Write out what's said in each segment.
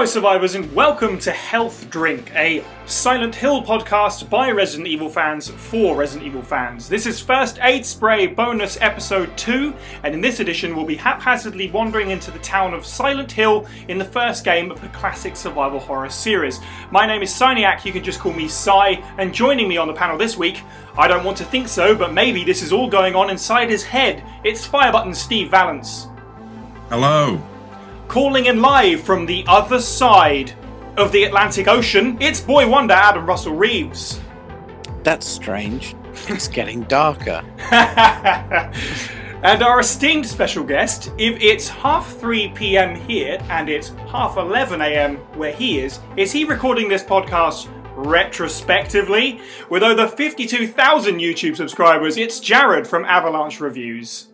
survivors, and welcome to Health Drink, a Silent Hill podcast by Resident Evil fans for Resident Evil fans. This is First Aid Spray bonus episode 2, and in this edition we'll be haphazardly wandering into the town of Silent Hill in the first game of the classic survival horror series. My name is Cyniac, you can just call me Cy, and joining me on the panel this week, I don't want to think so, but maybe this is all going on inside his head, it's Firebutton Steve Valance. Hello. Calling in live from the other side of the Atlantic Ocean, it's Boy Wonder Adam Russell Reeves. That's strange. It's getting darker. And our esteemed special guest, if it's 3:30 p.m. here and it's 11:30 a.m. where he is he recording this podcast retrospectively? With over 52,000 YouTube subscribers, it's Jared from Avalanche Reviews.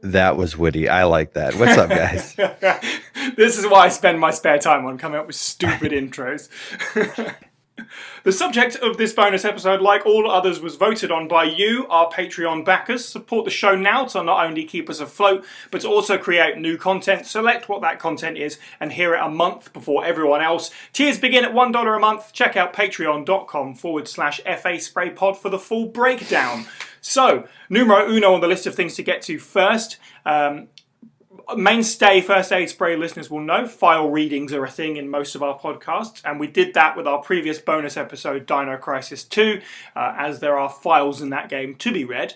That was witty. I like that. What's up, guys? This is what I spend my spare time on, coming up with stupid intros. The subject of this bonus episode, like all others, was voted on by you, our Patreon backers. Support the show now to not only keep us afloat, but to also create new content. Select what that content is and hear it a month before everyone else. Tiers begin at $1 a month. Check out patreon.com/FA Spray Pod for the full breakdown. So, numero uno on the list of things to get to first. Mainstay First Aid Spray listeners will know file readings are a thing in most of our podcasts, and we did that with our previous bonus episode, Dino Crisis 2, as there are files in that game to be read.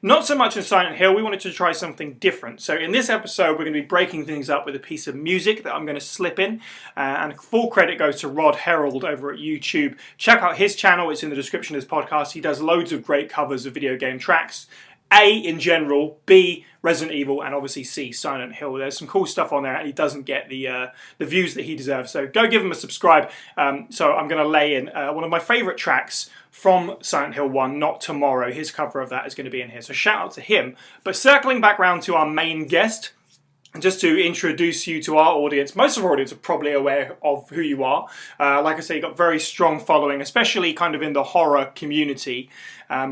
Not so much in Silent Hill, we wanted to try something different. So in this episode, we're going to be breaking things up with a piece of music that I'm going to slip in, and full credit goes to Herold over at YouTube. Check out his channel, it's in the description of this podcast. He does loads of great covers of video game tracks. A, in general, B, Resident Evil, and obviously C, Silent Hill. There's some cool stuff on there, and he doesn't get the views that he deserves. So go give him a subscribe. So I'm going to lay in one of my favourite tracks from Silent Hill 1, Not Tomorrow. His cover of that is going to be in here. So shout out to him. But circling back round to our main guest, just to introduce you to our audience, most of our audience are probably aware of who you are. Like I say, you've got very strong following, especially kind of in the horror community.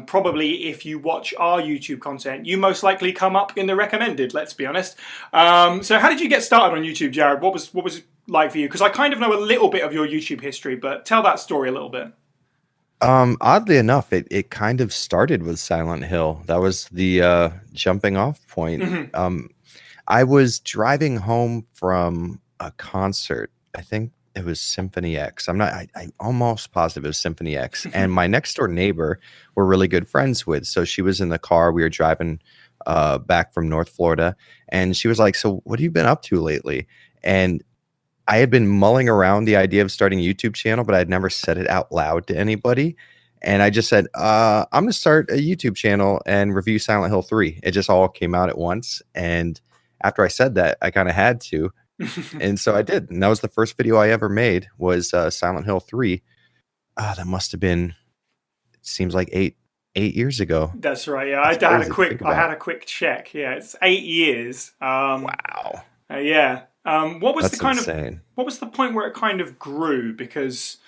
Probably if you watch our YouTube content, you most likely come up in the recommended, let's be honest. So how did you get started on YouTube, Jared? What was it like for you? Because I kind of know a little bit of your YouTube history, but tell that story a little bit. Oddly enough, it kind of started with Silent Hill. That was the jumping off point. Mm-hmm. I was driving home from a concert. I think it was Symphony X. I'm almost positive it was Symphony X. And my next door neighbor we're really good friends with. So she was in the car. We were driving back from North Florida. And she was like, so what have you been up to lately? And I had been mulling around the idea of starting a YouTube channel, but I'd never said it out loud to anybody. And I just said, I'm going to start a YouTube channel and review Silent Hill 3. It just all came out at once. And after I said that, I kind of had to. And so I did. And that was the first video I ever made was Silent Hill 3. That must have been, it seems like eight years ago. That's right. Yeah, I had a quick check. Yeah, it's 8 years. Wow. Yeah. What was insane. What was the point where it kind of grew? Because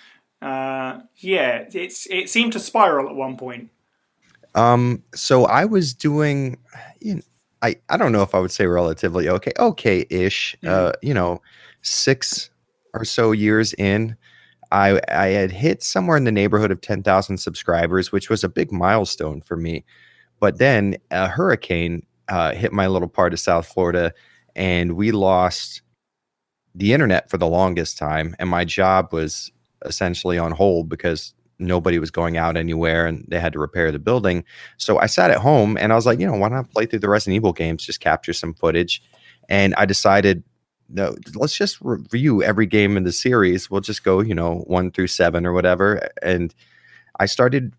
it seemed to spiral at one point. So I was doing, I don't know if I would say relatively okay-ish. 6 or so years in, I had hit somewhere in the neighborhood of 10,000 subscribers, which was a big milestone for me. But then a hurricane hit my little part of South Florida, and we lost the internet for the longest time. And my job was essentially on hold because nobody was going out anywhere and they had to repair the building. So I sat at home and I was like, why not play through the Resident Evil games, just capture some footage. And I decided, no, let's just review every game in the series. We'll just go, 1 through 7 or whatever. And I started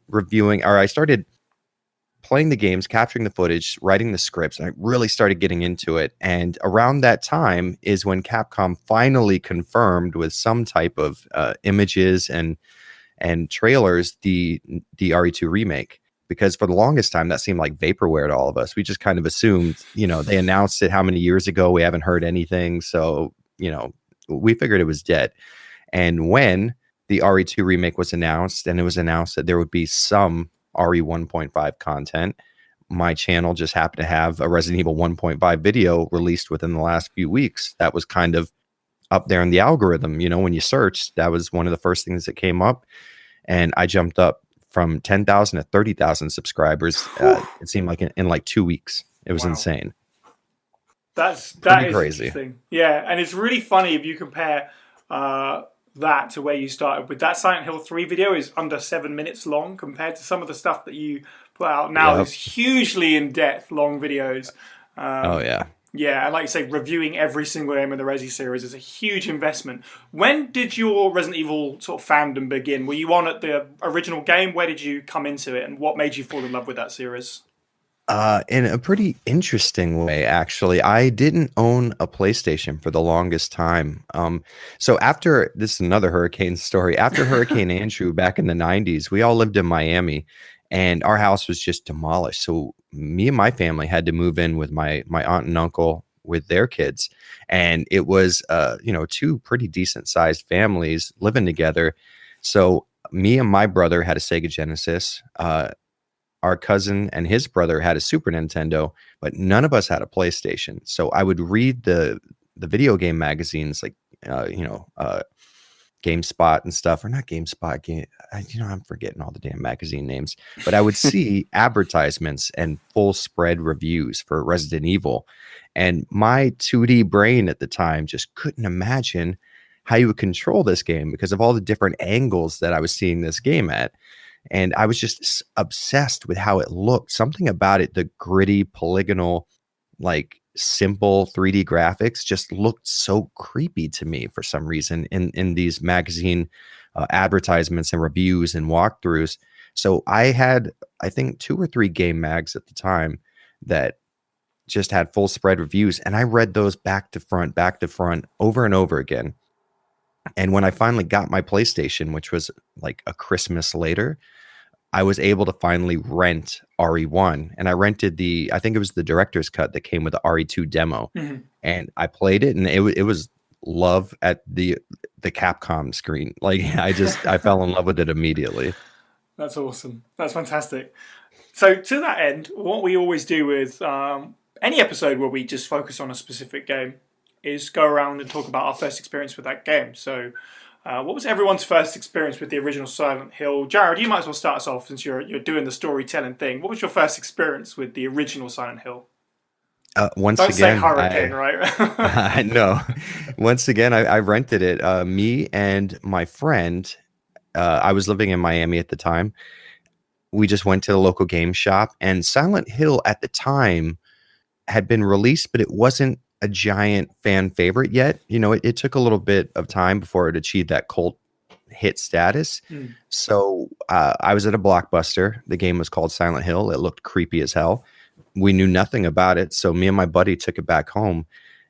playing the games, capturing the footage, writing the scripts, and I really started getting into it. And around that time is when Capcom finally confirmed with some type of images and trailers the RE2 remake, because for the longest time that seemed like vaporware to all of us. We just kind of assumed, they announced it how many years ago, we haven't heard anything, so we figured it was dead. And when the RE2 remake was announced, and it was announced that there would be some RE 1.5 content, my channel just happened to have a Resident Evil 1.5 video released within the last few weeks that was kind of up there in the algorithm. When you searched, that was one of the first things that came up. And I jumped up from 10,000 to 30,000 subscribers. It seemed like in like 2 weeks. It was insane. That Pretty is crazy. Interesting. Yeah, and it's really funny if you compare that to where you started with. That Silent Hill 3 video is under 7 minutes long compared to some of the stuff that you put out now. Is hugely in-depth, long videos. Oh, yeah. Yeah, and like you say, reviewing every single game in the Resi series is a huge investment. When did your Resident Evil sort of fandom begin? Were you on at the original game? Where did you come into it? And what made you fall in love with that series? In a pretty interesting way, actually. I didn't own a PlayStation for the longest time. So after, this is another hurricane story. After Hurricane Andrew back in the 90s, we all lived in Miami and our house was just demolished. So me and my family had to move in with my aunt and uncle with their kids. And it was, two pretty decent sized families living together. So me and my brother had a Sega Genesis. Our cousin and his brother had a Super Nintendo, but none of us had a PlayStation. So I would read the video game magazines like, GameSpot and stuff, or not GameSpot. I'm forgetting all the damn magazine names, but I would see advertisements and full spread reviews for Resident Evil. And my 2D brain at the time just couldn't imagine how you would control this game because of all the different angles that I was seeing this game at. And I was just obsessed with how it looked. Something about it, the gritty, polygonal, like simple 3D graphics just looked so creepy to me for some reason in these magazine advertisements and reviews and walkthroughs. So I had, I think, 2 or 3 game mags at the time that just had full spread reviews. And I read those back to front, over and over again. And when I finally got my PlayStation, which was like a Christmas later, I was able to finally rent RE1. And I rented I think it was the director's cut that came with the RE2 demo. Mm-hmm. And I played it, and it was love at the Capcom screen. Like I fell in love with it immediately. That's awesome. That's fantastic. So to that end, what we always do with any episode where we just focus on a specific game is go around and talk about our first experience with that game. So what was everyone's first experience with the original Silent Hill? Jared, you might as well start us off since you're doing the storytelling thing. What was your first experience with the original Silent Hill? Don't say Hurricane, right? I know. Once again, I rented it. Me and my friend, I was living in Miami at the time. We just went to the local game shop, and Silent Hill at the time had been released, but it wasn't a giant fan favorite yet. It took a little bit of time before it achieved that cult hit status. So I was at a Blockbuster. The game was called Silent Hill. It looked creepy as hell. We knew nothing about it, so me and my buddy took it back home,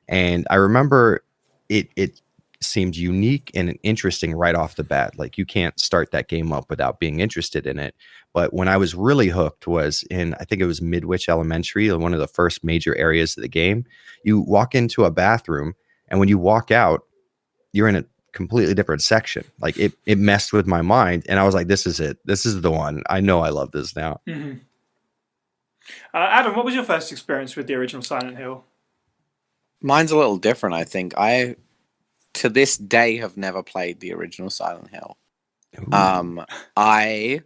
and I remember it seemed unique and interesting right off the bat. Like, you can't start that game up without being interested in it. But when I was really hooked was in, I think it was Midwich Elementary, one of the first major areas of the game. You walk into a bathroom, and when you walk out, you're in a completely different section. Like, it messed with my mind, and I was like, this is it. This is the one. I know I love this now. Mm-hmm. Adam, what was your first experience with the original Silent Hill? Mine's a little different, I think. I, to this day, have never played the original Silent Hill. I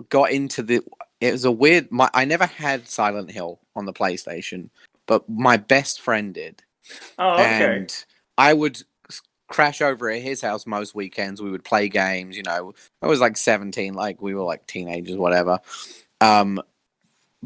got into it was a weird, I never had Silent Hill on the PlayStation, but my best friend did. Oh, okay. And I would crash over at his house most weekends. We would play games, I was like 17, like we were like teenagers, whatever.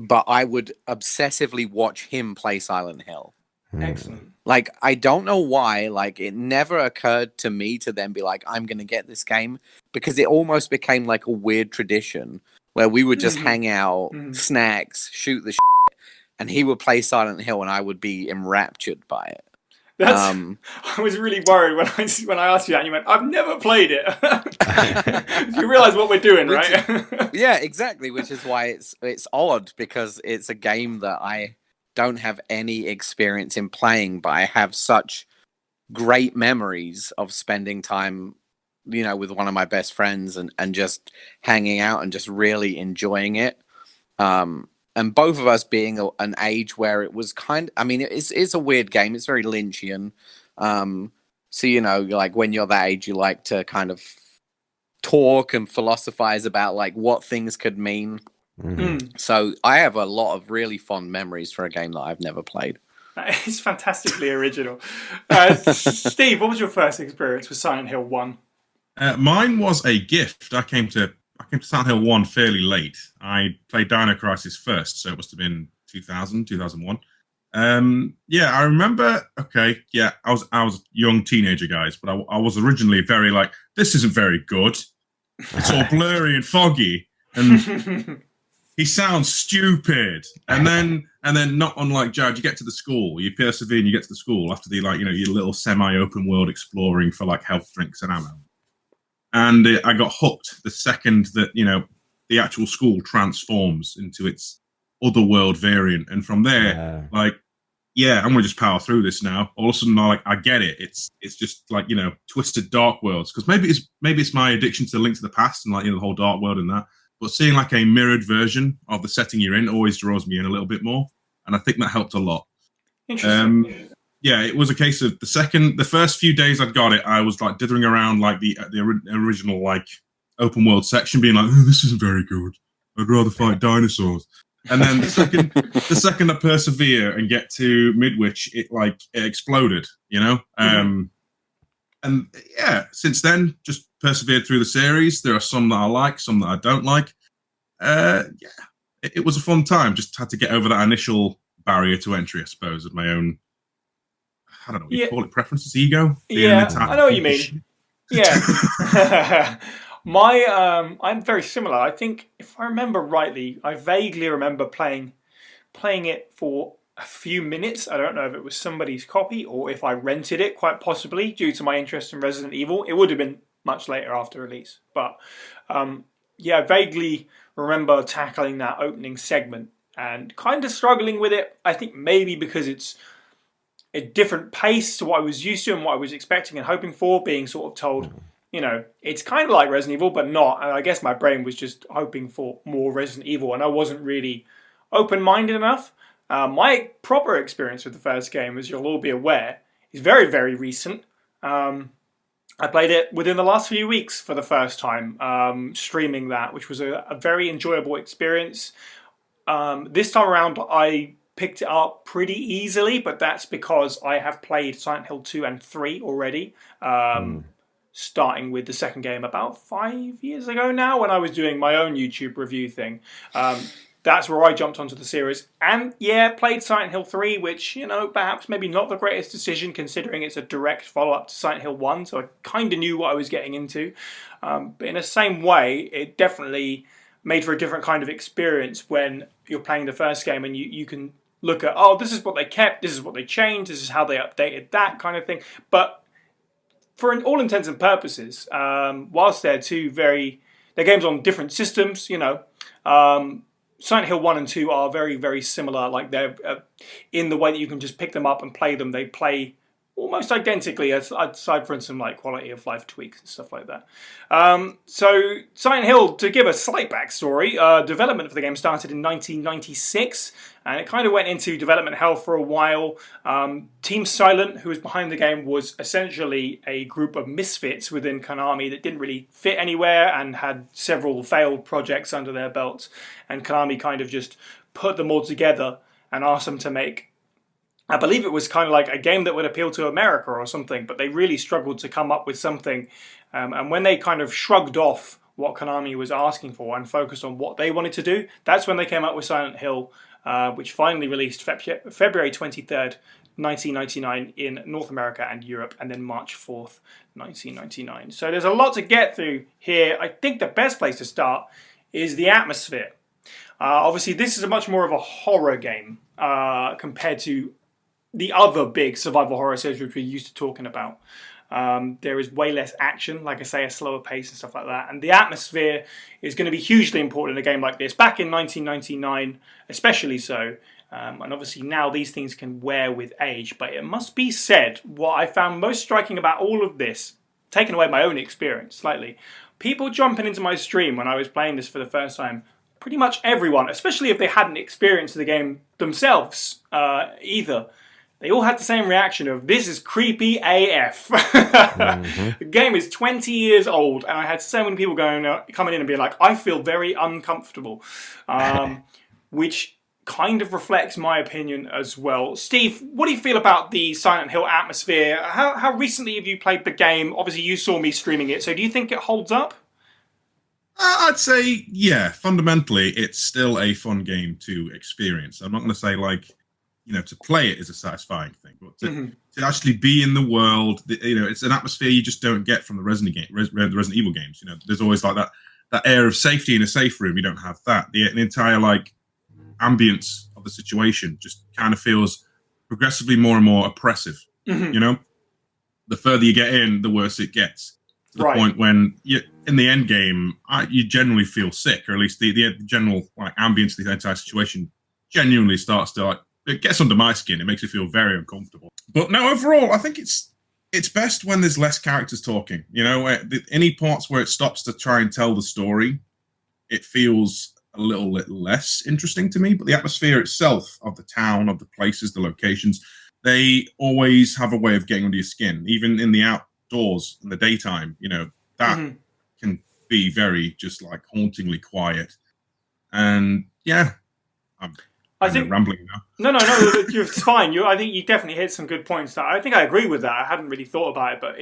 But I would obsessively watch him play Silent Hill. Excellent. Like, I don't know why, like, it never occurred to me to then be like, I'm going to get this game, because it almost became like a weird tradition where we would just hang out, snacks, shoot the shit, and he would play Silent Hill and I would be enraptured by it. I was really worried when I asked you that, and you went, I've never played it. You realise what we're doing, right? Yeah, exactly, which is why it's odd, because it's a game that I don't have any experience in playing, but I have such great memories of spending time, with one of my best friends and just hanging out and just really enjoying it. And both of us being an age where it was it's a weird game. It's very Lynchian. So, like when you're that age, you like to kind of talk and philosophize about like what things could mean. So I have a lot of really fond memories for a game that I've never played. It's fantastically original. Steve, what was your first experience with Silent Hill 1? Mine was a gift. I came to Silent Hill 1 fairly late. I played Dino Crisis first, so it must have been 2000, 2001. I remember. Okay, yeah, I was a young teenager, guys, but I was originally very like, this isn't very good. It's all blurry and foggy, and he sounds stupid. And then not unlike Jared, you get to the school, you persevere, and you get to the school after the your little semi-open world exploring for like health drinks and ammo. And I got hooked the second that the actual school transforms into its otherworld variant, and from there, I'm gonna just power through this now. All of a sudden, I get it. It's just like twisted dark worlds, because maybe it's my addiction to Link to the Past and the whole dark world and that. But seeing like a mirrored version of the setting you're in always draws me in a little bit more, and I think that helped a lot. Interesting. It was a case of the first few days I'd got it, I was like dithering around like the original like open world section, being like, oh, this isn't very good. I'd rather fight dinosaurs. And then the second I persevere and get to Midwich, it exploded, And since then, just persevered through the series. There are some that I like, some that I don't like. It was a fun time. Just had to get over that initial barrier to entry, I suppose, of my own. I don't know what you call it, preferences, ego. I know what you mean. Yeah. I'm very similar. I think if I remember rightly, I vaguely remember playing it for a few minutes. I don't know if it was somebody's copy or if I rented it, quite possibly, due to my interest in Resident Evil. It would have been much later after release. But I vaguely remember tackling that opening segment and kind of struggling with it. I think maybe because it's a different pace to what I was used to and what I was expecting and hoping for, being sort of told, it's kind of like Resident Evil, but not. And I guess my brain was just hoping for more Resident Evil, and I wasn't really open-minded enough. My proper experience with the first game, as you'll all be aware, is very, very recent. I played it within the last few weeks for the first time, streaming that, which was a very enjoyable experience. This time around, I picked it up pretty easily, but that's because I have played Silent Hill 2 and 3 already, starting with the second game about 5 years ago now, when I was doing my own YouTube review thing. That's where I jumped onto the series, and played Silent Hill 3, which, perhaps maybe not the greatest decision considering it's a direct follow-up to Silent Hill 1, so I kind of knew what I was getting into. But in the same way, it definitely made for a different kind of experience when you're playing the first game and you can look at, this is what they kept, this is what they changed, this is how they updated, that kind of thing. But for all intents and purposes, whilst they're they're games on different systems, Silent Hill 1 and 2 are very, very similar. Like they're in the way that you can just pick them up and play them. They play almost identically, aside from some like quality of life tweaks and stuff like that. So Silent Hill, to give a slight backstory, development for the game started in 1996, and it kind of went into development hell for a while. Team Silent, who was behind the game, was essentially a group of misfits within Konami that didn't really fit anywhere and had several failed projects under their belts. And Konami kind of just put them all together and asked them to make, I believe it was kind of like a game that would appeal to America or something, but they really struggled to come up with something. And when they kind of shrugged off what Konami was asking for and focused on what they wanted to do, that's when they came up with Silent Hill, which finally released February 23rd, 1999 in North America and Europe, and then March 4th, 1999. So there's a lot to get through here. I think the best place to start is the atmosphere. Obviously, this is a much more of a horror game compared to the other big survival horror series which we're used to talking about. There is way less action, like I say, a slower pace and stuff like that. And the atmosphere is going to be hugely important in a game like this. Back in 1999, especially so. And obviously now these things can wear with age. But it must be said, what I found most striking about all of this, taking away my own experience slightly, people jumping into my stream when I was playing this for the first time, pretty much everyone, especially if they hadn't experienced the game themselves either, they all had the same reaction of, this is creepy AF. The game is 20 years old, and I had so many people coming in and being like, I feel very uncomfortable, which kind of reflects my opinion as well. Steve, what do you feel about the Silent Hill atmosphere? How recently have you played the game? Obviously, you saw me streaming it, so do you think it holds up? I'd say, yeah, fundamentally, it's still a fun game to experience. I'm not going to say, like, to play it is a satisfying thing, but to actually be in the world, it's an atmosphere you just don't get from the Resident Evil games. There's always like that air of safety in a safe room. You don't have that. The entire, like, ambience of the situation just kind of feels progressively more and more oppressive. The further you get in, the worse it gets. To the point when in the end game, you generally feel sick, or at least the general like ambience of the entire situation genuinely starts to it gets under my skin. It makes me feel very uncomfortable. But no, overall, I think it's best when there's less characters talking. Any parts where it stops to try and tell the story, it feels a little less interesting to me. But the atmosphere itself of the town, of the places, the locations, they always have a way of getting under your skin, even in the outdoors in the daytime. That can be very just like hauntingly quiet. And yeah, I think rambling now. No, it's fine. I think you definitely hit some good points. I think I agree with that. I hadn't really thought about it, but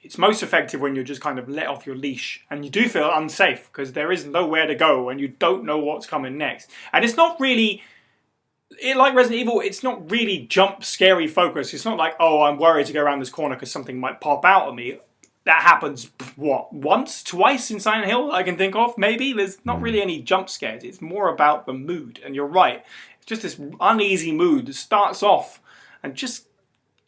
it's most effective when you're just kind of let off your leash and you do feel unsafe because there is nowhere to go and you don't know what's coming next. And it's not really, like Resident Evil, it's not really jump scary focus. It's not like, oh, I'm worried to go around this corner because something might pop out at me. That happens, once, twice in Silent Hill I can think of, maybe. There's not really any jump scares. It's more about the mood. And you're right. It's just this uneasy mood that starts off and just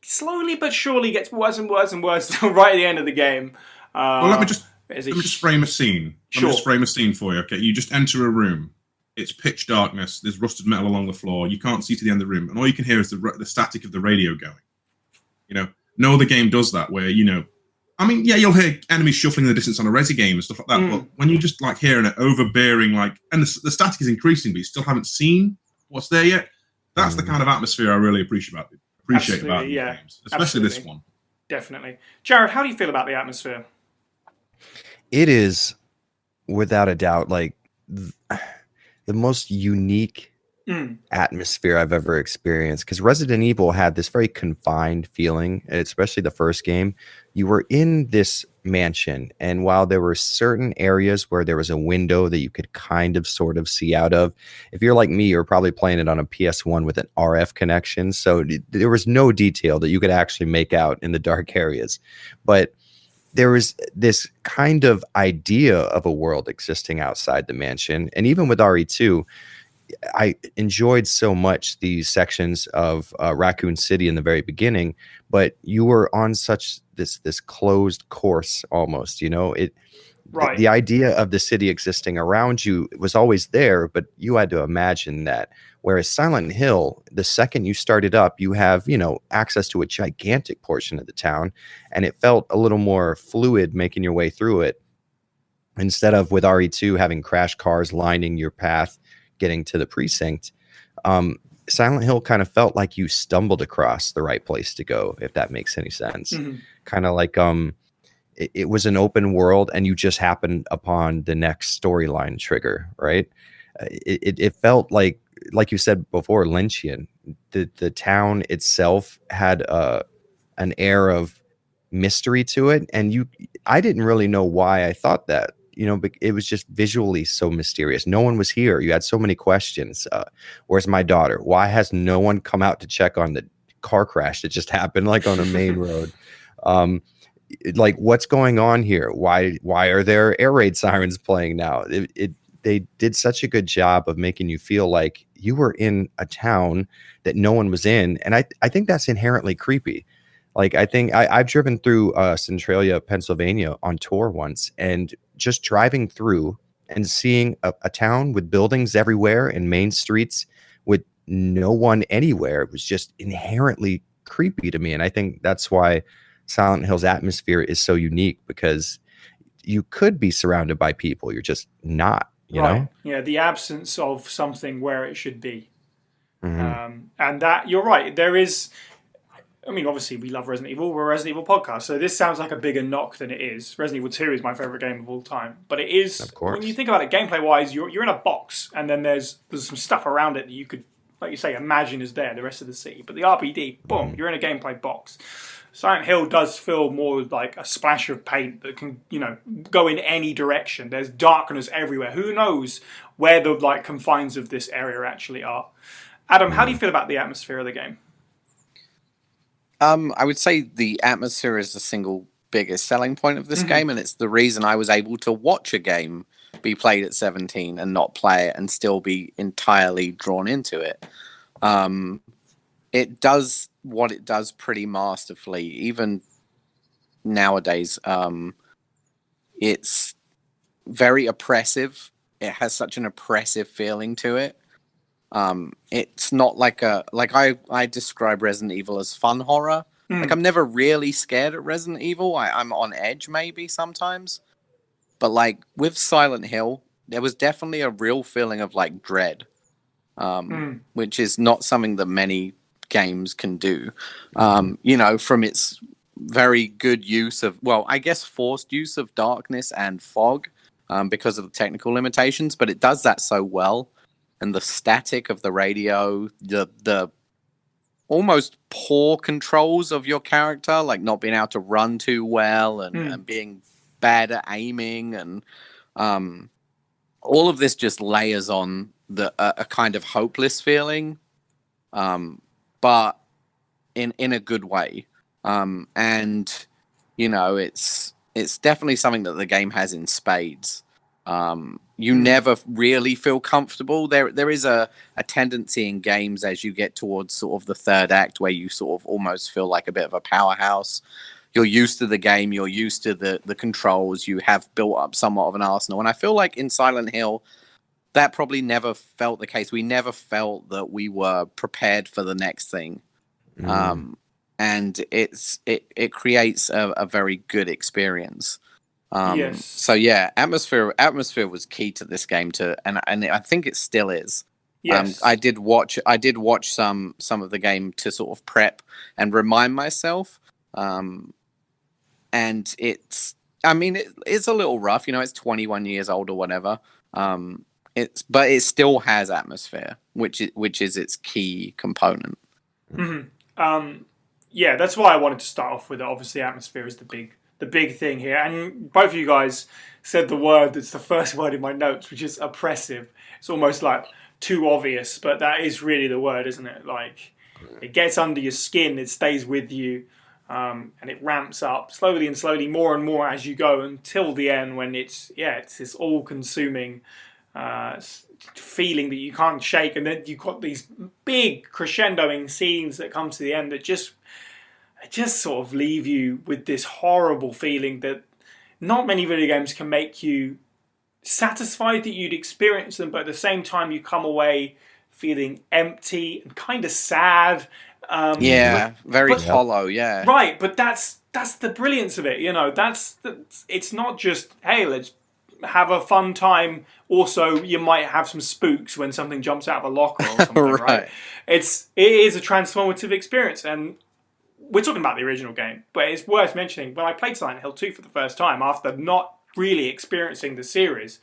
slowly but surely gets worse and worse and worse until right at the end of the game. Well, let me just frame a scene. Sure. Let me just frame a scene for you, okay? You just enter a room. It's pitch darkness. There's rusted metal along the floor. You can't see to the end of the room. And all you can hear is the static of the radio going. No other game does that where, I mean, yeah, you'll hear enemies shuffling in the distance on a Resi game and stuff like that, but when you just like hear an overbearing, like, and the static is increasing, but you still haven't seen what's there yet, that's the kind of atmosphere I really appreciate about games, especially this one. Definitely. Jared, how do you feel about the atmosphere? It is, without a doubt, like the most unique atmosphere I've ever experienced, because Resident Evil had this very confined feeling, especially the first game. You were in this mansion, and while there were certain areas where there was a window that you could kind of sort of see out of, if you're like me, you're probably playing it on a PS1 with an RF connection, so there was no detail that you could actually make out in the dark areas. But there was this kind of idea of a world existing outside the mansion, and even with RE2, I enjoyed so much these sections of Raccoon City in the very beginning, but you were on such this closed course almost, Right. The idea of the city existing around you was always there, but you had to imagine that. Whereas Silent Hill, the second you started up, you have, access to a gigantic portion of the town, and it felt a little more fluid making your way through it. Instead of with RE2 having crash cars lining your path getting to the precinct, Silent Hill kind of felt like you stumbled across the right place to go, if that makes any sense. Kind of like it was an open world and you just happened upon the next storyline trigger, right? It felt like you said before, Lynchian. The town itself had an air of mystery to it, and I didn't really know why I thought that. But it was just visually so mysterious. No one was here. You had so many questions. Where's my daughter? Why has no one come out to check on the car crash that just happened, like on a main road? Like, what's going on here? Why are there air raid sirens playing now? They did such a good job of making you feel like you were in a town that no one was in, and I think that's inherently creepy. Like, I think I've driven through Centralia, Pennsylvania on tour once, and just driving through and seeing a town with buildings everywhere and main streets with no one anywhere, it was just inherently creepy to me. And I think that's why Silent Hill's atmosphere is so unique, because you could be surrounded by people, you're just not, you know? Yeah, the absence of something where it should be. And that, you're right, there is... I mean, obviously, we love Resident Evil. We're a Resident Evil podcast, so this sounds like a bigger knock than it is. Resident Evil 2 is my favourite game of all time. But it is, of course, when you think about it, gameplay-wise, you're in a box, and then there's some stuff around it that you could, like you say, imagine is there, the rest of the city. But the RPD, boom, you're in a gameplay box. Silent Hill does feel more like a splash of paint that can, go in any direction. There's darkness everywhere. Who knows where the confines of this area actually are? Adam, how do you feel about the atmosphere of the game? I would say the atmosphere is the single biggest selling point of this game, and it's the reason I was able to watch a game be played at 17 and not play it and still be entirely drawn into it. It does what it does pretty masterfully, even nowadays. It's very oppressive. It has such an oppressive feeling to it. It's not like I describe Resident Evil as fun horror. Like, I'm never really scared at Resident Evil. I'm on edge maybe sometimes, but like with Silent Hill, there was definitely a real feeling of like dread, which is not something that many games can do. From its very good use of, well, I guess forced use of darkness and fog, because of the technical limitations, but it does that so well. And the static of the radio, the almost poor controls of your character, like not being able to run too well and being bad at aiming, and all of this just layers on a kind of hopeless feeling, but in a good way. And it's definitely something that the game has in spades. You never really feel comfortable. There is a tendency in games as you get towards sort of the third act where you sort of almost feel like a bit of a powerhouse. You're used to the game. You're used to the controls. You have built up somewhat of an arsenal. And I feel like in Silent Hill, that probably never felt the case. We never felt that we were prepared for the next thing. And it creates a very good experience. Yes. So yeah, atmosphere was key to this game and I think it still is. Yes. I did watch some of the game to sort of prep and remind myself. And it's a little rough, it's 21 years old or whatever. But it still has atmosphere, which is its key component. Yeah, that's why I wanted to start off with it. Obviously, atmosphere is the big thing here. And both of you guys said the word that's the first word in my notes, which is oppressive. It's almost like too obvious, but that is really the word, isn't it? Like, it gets under your skin, it stays with you, and it ramps up slowly and slowly, more and more as you go, until the end when it's this all-consuming feeling that you can't shake. And then you've got these big crescendoing scenes that come to the end that just sort of leave you with this horrible feeling that not many video games can make you satisfied that you'd experience them, but at the same time you come away feeling empty and kind of sad. Very hollow, yeah. Right, but that's the brilliance of it, it's not just, hey, let's have a fun time. Also, you might have some spooks when something jumps out of a locker or something, right? It is a transformative experience, and we're talking about the original game, but it's worth mentioning, when I played Silent Hill 2 for the first time, after not really experiencing the series,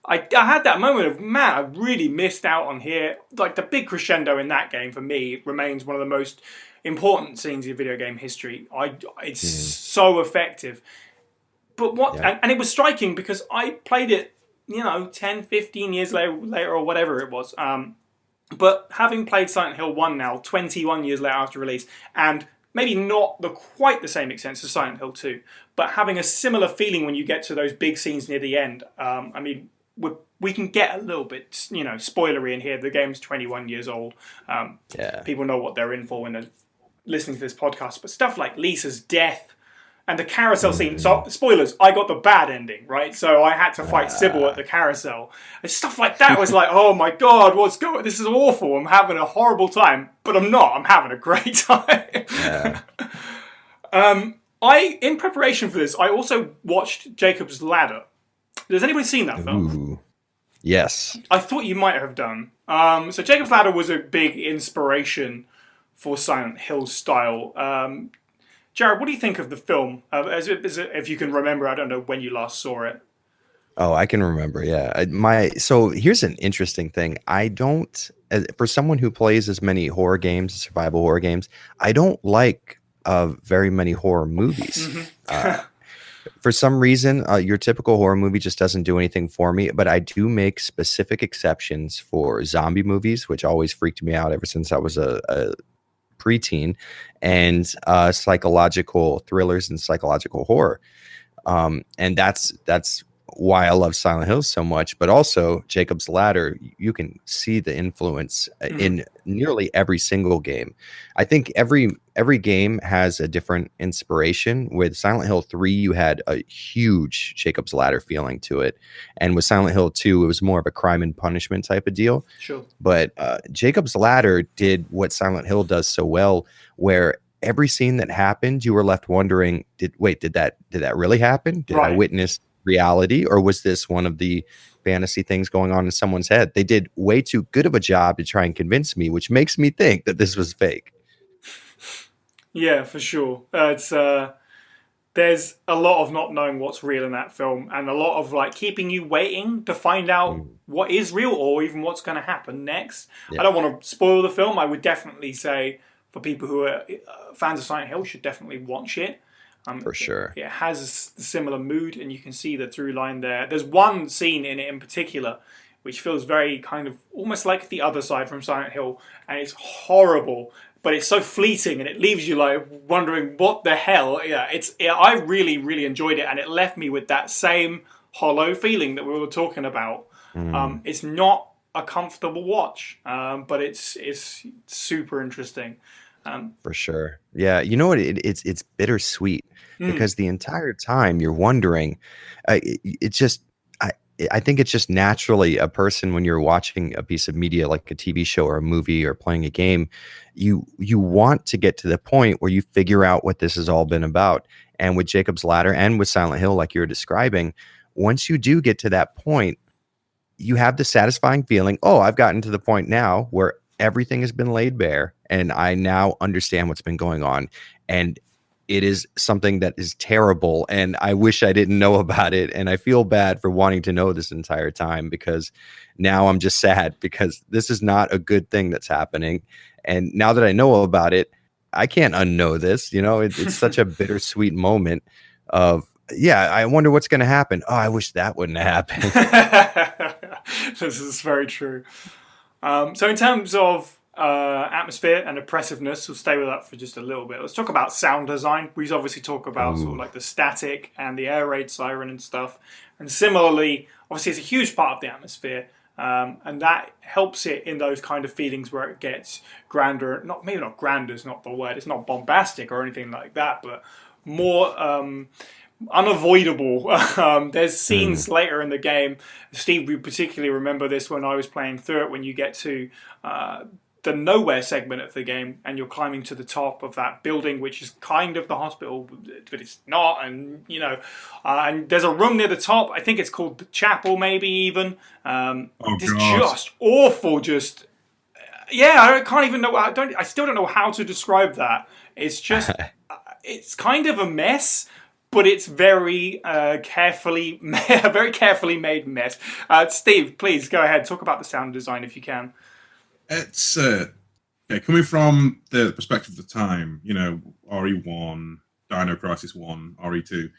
I had that moment of, man, I really missed out on here. Like, the big crescendo in that game, for me, remains one of the most important scenes in video game history. It's so effective. But and it was striking because I played it, 10, 15 years later or whatever it was. But having played Silent Hill 1 now, 21 years later after release, and maybe not quite the same extent as Silent Hill 2, but having a similar feeling when you get to those big scenes near the end. We can get a little bit, spoilery in here. The game's 21 years old. People know what they're in for when they're listening to this podcast. But stuff like Lisa's death and the carousel scene. So, spoilers, I got the bad ending, right? So I had to fight Sybil at the carousel. And stuff like that was like, oh my God, what's going on? This is awful. I'm having a horrible time. But I'm not. I'm having a great time. In preparation for this, I also watched Jacob's Ladder. Has anybody seen that film? Yes. I thought you might have done. So Jacob's Ladder was a big inspiration for Silent Hill style. Jared, what do you think of the film? If you can remember, I don't know when you last saw it. Oh, I can remember. Yeah. So here's an interesting thing. I don't, for someone who plays as many horror games, survival horror games, I don't like very many horror movies. For some reason, your typical horror movie just doesn't do anything for me, but I do make specific exceptions for zombie movies, which always freaked me out ever since I was a preteen, and psychological thrillers and psychological horror. And that's why I love Silent Hill so much, but also Jacob's Ladder, you can see the influence in nearly every single game. I think every game has a different inspiration. With Silent Hill 3, you had a huge Jacob's Ladder feeling to it. And with Silent Hill 2, it was more of a crime and punishment type of deal. Sure. But Jacob's Ladder did what Silent Hill does so well, where every scene that happened, you were left wondering, did that really happen? Did I witness reality, or was this one of the fantasy things going on in someone's head? They did way too good of a job to try and convince me, which makes me think that this was fake. Yeah, for sure. There's a lot of not knowing what's real in that film, and a lot of like keeping you waiting to find out what is real or even what's going to happen next. I don't want to spoil the film. I would definitely say for people who are fans of Silent Hill should definitely watch it. For sure. It has a similar mood, and you can see the through line there. There's one scene in it in particular which feels very kind of almost like the other side from Silent Hill, and it's horrible, but it's so fleeting, and it leaves you like wondering what the hell. I really, really enjoyed it, and it left me with that same hollow feeling that we were talking about. It's not a comfortable watch, but it's super interesting. For sure. Yeah. You know what? It's bittersweet because the entire time you're wondering, I think it's just naturally a person, when you're watching a piece of media like a TV show or a movie or playing a game, you want to get to the point where you figure out what this has all been about. And with Jacob's Ladder and with Silent Hill, like you're describing, once you do get to that point, you have the satisfying feeling, oh, I've gotten to the point now where everything has been laid bare and I now understand what's been going on. And it is something that is terrible, and I wish I didn't know about it. And I feel bad for wanting to know this entire time, because now I'm just sad because this is not a good thing that's happening. And now that I know about it, I can't unknow this. You know, it's such a bittersweet moment of, I wonder what's going to happen. Oh, I wish that wouldn't have happened. This is very true. So in terms of atmosphere and oppressiveness, we'll stay with that for just a little bit. Let's talk about sound design. We obviously talk about sort of like the static and the air raid siren and stuff. And similarly, obviously it's a huge part of the atmosphere. And that helps it in those kind of feelings where it gets grander. Maybe not grander is not the word. It's not bombastic or anything like that, but more unavoidable. There's scenes later in the game. Steve, we particularly remember this when I was playing through it, when you get to the nowhere segment of the game and you're climbing to the top of that building, which is kind of the hospital, but it's not. And and there's a room near the top. I think it's called the chapel, maybe even. It's just awful. I can't even know. I still don't know how to describe that. It's just it's kind of a mess, but it's very carefully made mess. Steve, please go ahead. Talk about the sound design if you can. It's coming from the perspective of the time, RE1, Dino Crisis 1, RE2.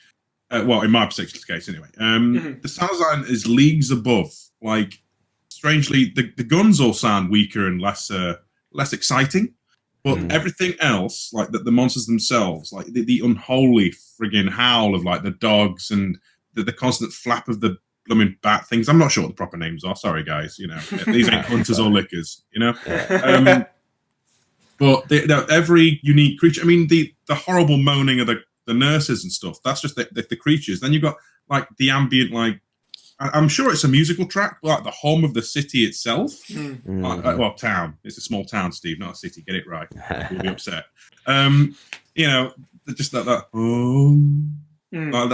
Well, in my particular case, anyway. The sound design is leagues above. Like, strangely, the guns all sound weaker and less exciting. But everything else, like the monsters themselves, like the unholy friggin' howl of like the dogs and the constant flap of the blooming bat things. I'm not sure what the proper names are. Sorry, guys. These ain't hunters or lickers. But every unique creature. I mean, the horrible moaning of the nurses and stuff. That's just the creatures. Then you've got like the ambient, like I'm sure it's a musical track, but like the hum of the city itself. Town. It's a small town, Steve, not a city. Get it right. We'll be upset. Just that. Like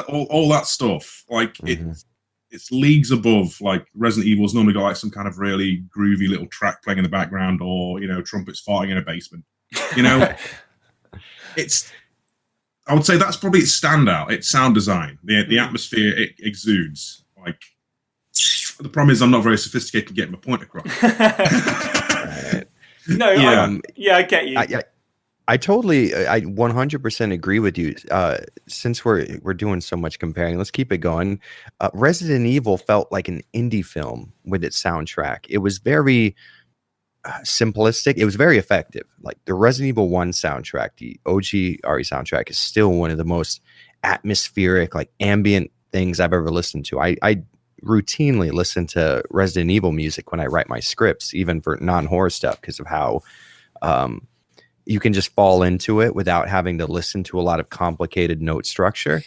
all that stuff. Like it's leagues above. Like Resident Evil's normally got like some kind of really groovy little track playing in the background, or trumpets farting in a basement. I would say that's probably its standout. It's sound design, the atmosphere it exudes. Like, the problem is I'm not very sophisticated to get my point across. No, yeah. I get you. I 100% agree with you. Since we're doing so much comparing, let's keep it going. Resident Evil felt like an indie film with its soundtrack. It was very simplistic. It was very effective. Like the Resident Evil 1 soundtrack, the OG RE soundtrack is still one of the most atmospheric, like ambient things I've ever listened to. I routinely listen to Resident Evil music when I write my scripts, even for non-horror stuff, because of how you can just fall into it without having to listen to a lot of complicated note structure.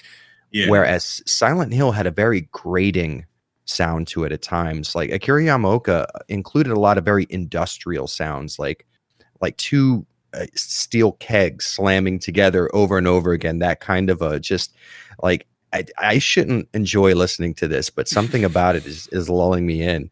Yeah. Whereas Silent Hill had a very grating sound to it at times. Like Akira Yamaoka included a lot of very industrial sounds, like two steel kegs slamming together over and over again. That kind of a just like I shouldn't enjoy listening to this, but something about it is lulling me in.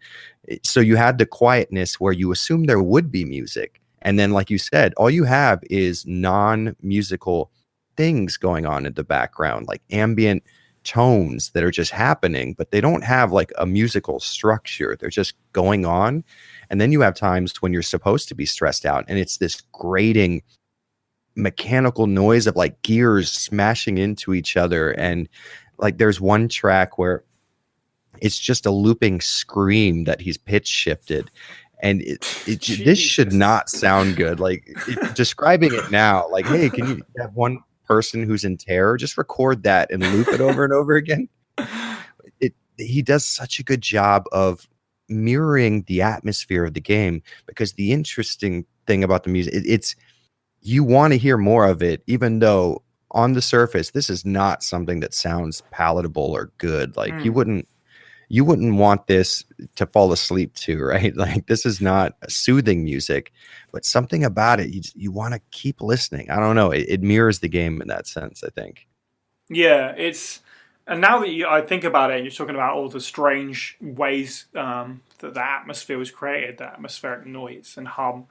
So you had the quietness where you assume there would be music. And then, like you said, all you have is non-musical things going on in the background, like ambient tones that are just happening, but they don't have like a musical structure. They're just going on. And then you have times when you're supposed to be stressed out, and it's this grating mechanical noise of like gears smashing into each other. And like there's one track where it's just a looping scream that he's pitch shifted. And this should not sound good. Like describing it now, like, hey, can you have one person who's in terror, just record that and loop it over and over again? He does such a good job of mirroring the atmosphere of the game, because the interesting thing about the music, it's you want to hear more of it, even though on the surface, this is not something that sounds palatable or good. Like you wouldn't want this to fall asleep to, right? Like this is not soothing music, but something about it, you want to keep listening. I don't know. It mirrors the game in that sense, I think. Yeah, and now that I think about it, you're talking about all the strange ways that the atmosphere was created, the atmospheric noise and hum.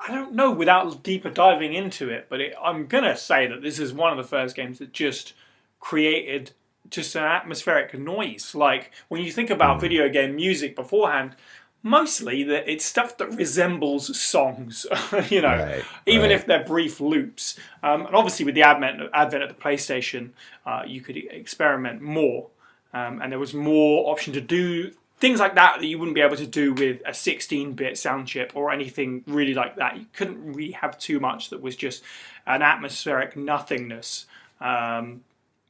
I don't know, without deeper diving into it, but I'm going to say that this is one of the first games that just created just an atmospheric noise. Like when you think about video game music beforehand, mostly it's stuff that resembles songs, even if they're brief loops. And obviously with the advent of the PlayStation, you could experiment more. And there was more option to do things like that you wouldn't be able to do with a 16-bit sound chip or anything really like that. You couldn't really have too much that was just an atmospheric nothingness.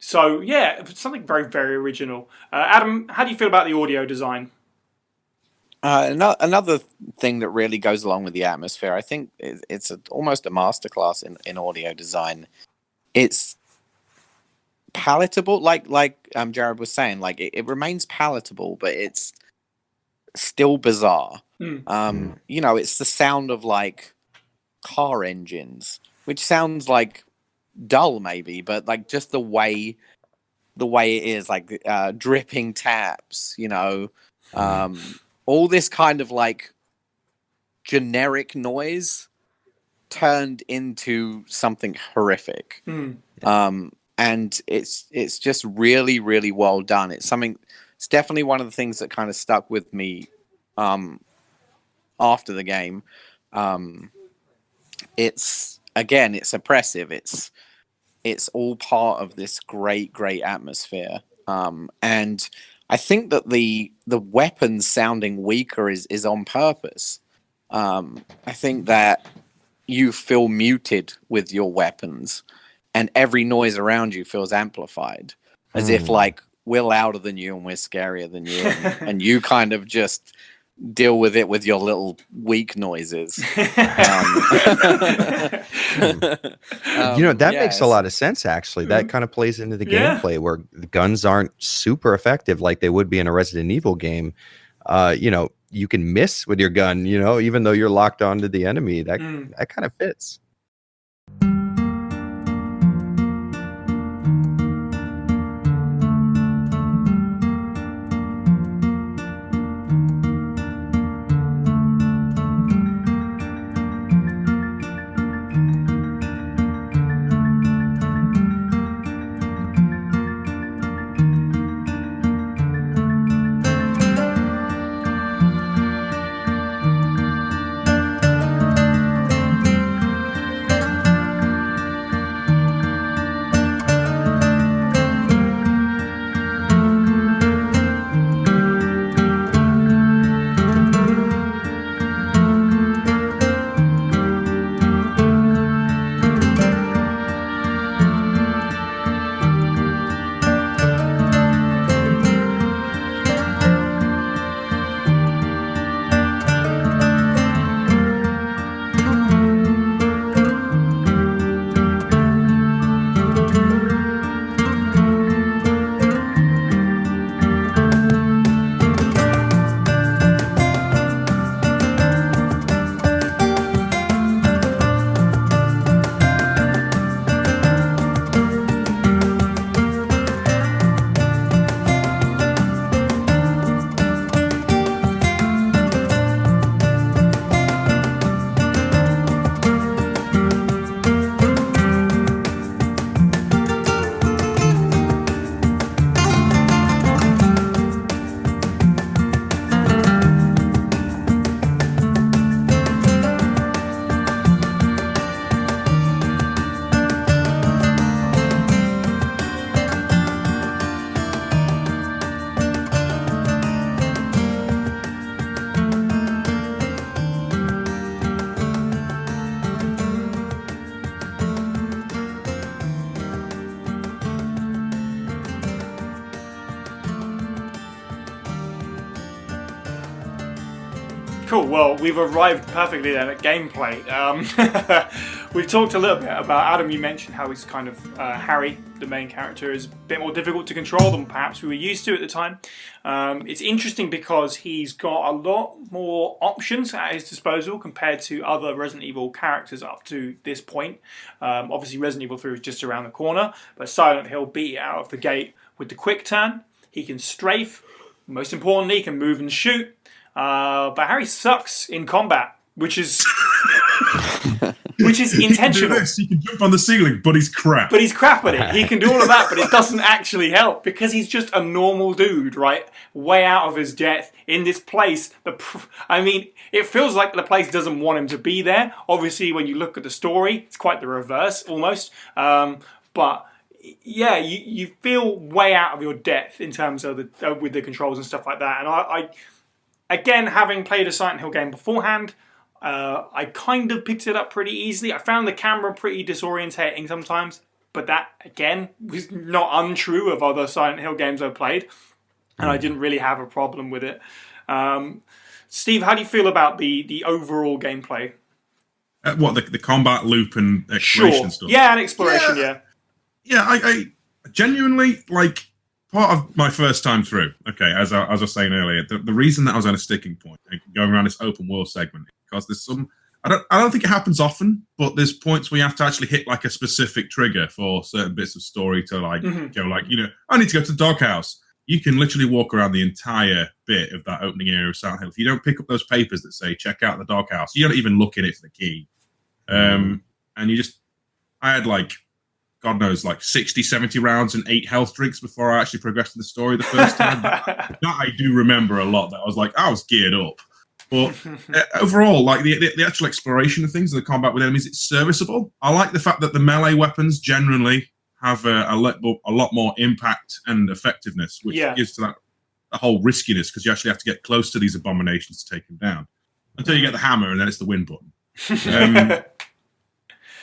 So yeah, something very, very original. Adam, how do you feel about the audio design? Another thing that really goes along with the atmosphere, I think it's almost a masterclass in audio design. It's palatable, like Jared was saying, like it remains palatable, but it's still bizarre. It's the sound of like car engines, which sounds like dull maybe, but like just the way it is, like dripping taps, all this kind of like generic noise turned into something horrific. And it's just really, really well done. It's definitely one of the things that kind of stuck with me after the game. It's oppressive. It's all part of this great, great atmosphere. And I think that the weapons sounding weaker is on purpose. I think that you feel muted with your weapons, and every noise around you feels amplified, as if like we're louder than you and we're scarier than you, and you kind of just deal with it with your little weak noises. That makes a lot of sense, actually. That kind of plays into the gameplay, where the guns aren't super effective like they would be in a Resident Evil game. You can miss with your gun, even though you're locked onto the enemy. That kind of fits. Cool. Well, we've arrived perfectly then at gameplay. We've talked a little bit about Adam. You mentioned how he's kind of Harry, the main character, is a bit more difficult to control than perhaps we were used to at the time. It's interesting because he's got a lot more options at his disposal compared to other Resident Evil characters up to this point. Obviously, Resident Evil 3 is just around the corner, but Silent Hill beat it out of the gate with the quick turn. He can strafe. Most importantly, he can move and shoot. But Harry sucks in combat, which is intentional. He can do this. He can jump on the ceiling, but he's crap. But he's crap at it. He can do all of that, but it doesn't actually help because he's just a normal dude, right? Way out of his depth in this place. I mean, it feels like the place doesn't want him to be there. Obviously, when you look at the story, it's quite the reverse almost. But yeah, you feel way out of your depth in terms of with the controls and stuff like that. And I again, having played a Silent Hill game beforehand, I kind of picked it up pretty easily. I found the camera pretty disorientating sometimes, but that, again, was not untrue of other Silent Hill games I've played, and I didn't really have a problem with it. Steve, how do you feel about the overall gameplay? What, the combat loop and exploration stuff? Yeah, and exploration, yeah. Yeah, I genuinely, like, part of my first time through, okay, as I was saying earlier, the reason that I was on a sticking point going around this open world segment is because there's some, I don't think it happens often, but there's points where you have to actually hit like a specific trigger for certain bits of story to like go like, I need to go to the doghouse. You can literally walk around the entire bit of that opening area of Silent Hill. If you don't pick up those papers that say check out the doghouse, you don't even look in it for the key. And I had like, God knows, like 60, 70 rounds and 8 health drinks before I actually progressed in the story the first time. that I do remember a lot. That I was geared up. But overall, like the actual exploration of things and the combat with enemies, it's serviceable. I like the fact that the melee weapons generally have a lot more impact and effectiveness, which gives to that the whole riskiness, because you actually have to get close to these abominations to take them down. Until you get the hammer, and then it's the win button.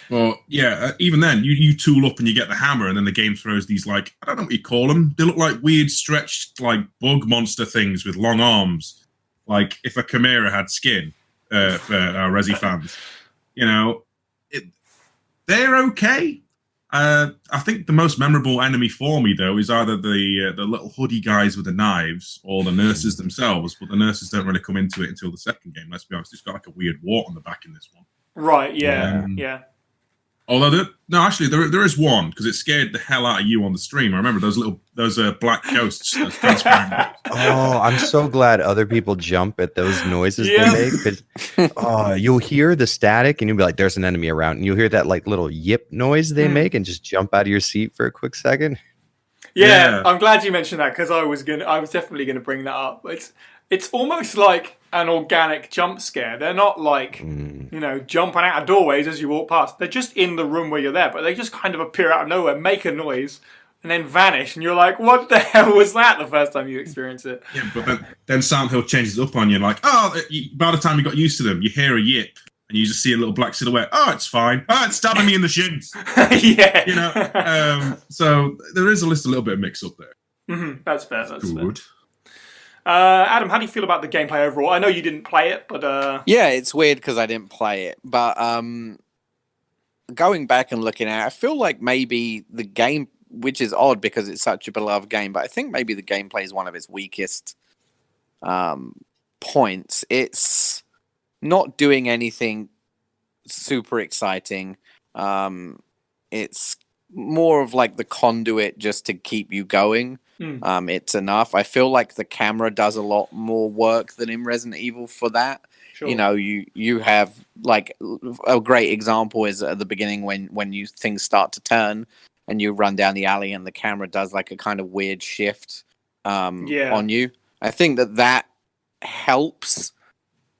But yeah, even then, you tool up and you get the hammer, and then the game throws these, like, I don't know what you call them. They look like weird stretched, like, bug monster things with long arms. Like if a Chimera had skin, for our Resi fans. They're okay. I think the most memorable enemy for me, though, is either the little hoodie guys with the knives or the nurses themselves, but the nurses don't really come into it until the second game, let's be honest. It's got like a weird wart on the back in this one. Right, yeah. Although, there is one, because it scared the hell out of you on the stream. I remember those black ghosts, those transparent. Oh, I'm so glad other people jump at those noises they make. You'll hear the static, and you'll be like, there's an enemy around. And you'll hear that like little yip noise they make, and just jump out of your seat for a quick second. Yeah. I'm glad you mentioned that, because I was definitely going to bring that up. It's almost like an organic jump scare. They're not like, jumping out of doorways as you walk past. They're just in the room where you're there, but they just kind of appear out of nowhere, make a noise, and then vanish. And you're like, what the hell was that the first time you experience it? Yeah, but then Silent Hill changes up on you. Like, by the time you got used to them, you hear a yip, and you just see a little black silhouette. Oh, it's fine. Oh, it's stabbing me in the shins. Yeah. So there is a little bit of mix up there. That's fair. That's good. Fair. Adam, how do you feel about the gameplay overall? I know you didn't play it, but yeah, it's weird because I didn't play it. But going back and looking at it, I feel like maybe the game, which is odd because it's such a beloved game, but I think maybe the gameplay is one of its weakest points. It's not doing anything super exciting. It's more of like the conduit just to keep you going. It's enough. I feel like the camera does a lot more work than in Resident Evil for that. Sure. You have like a great example is at the beginning when things start to turn and you run down the alley and the camera does like a kind of weird shift on you. I think that helps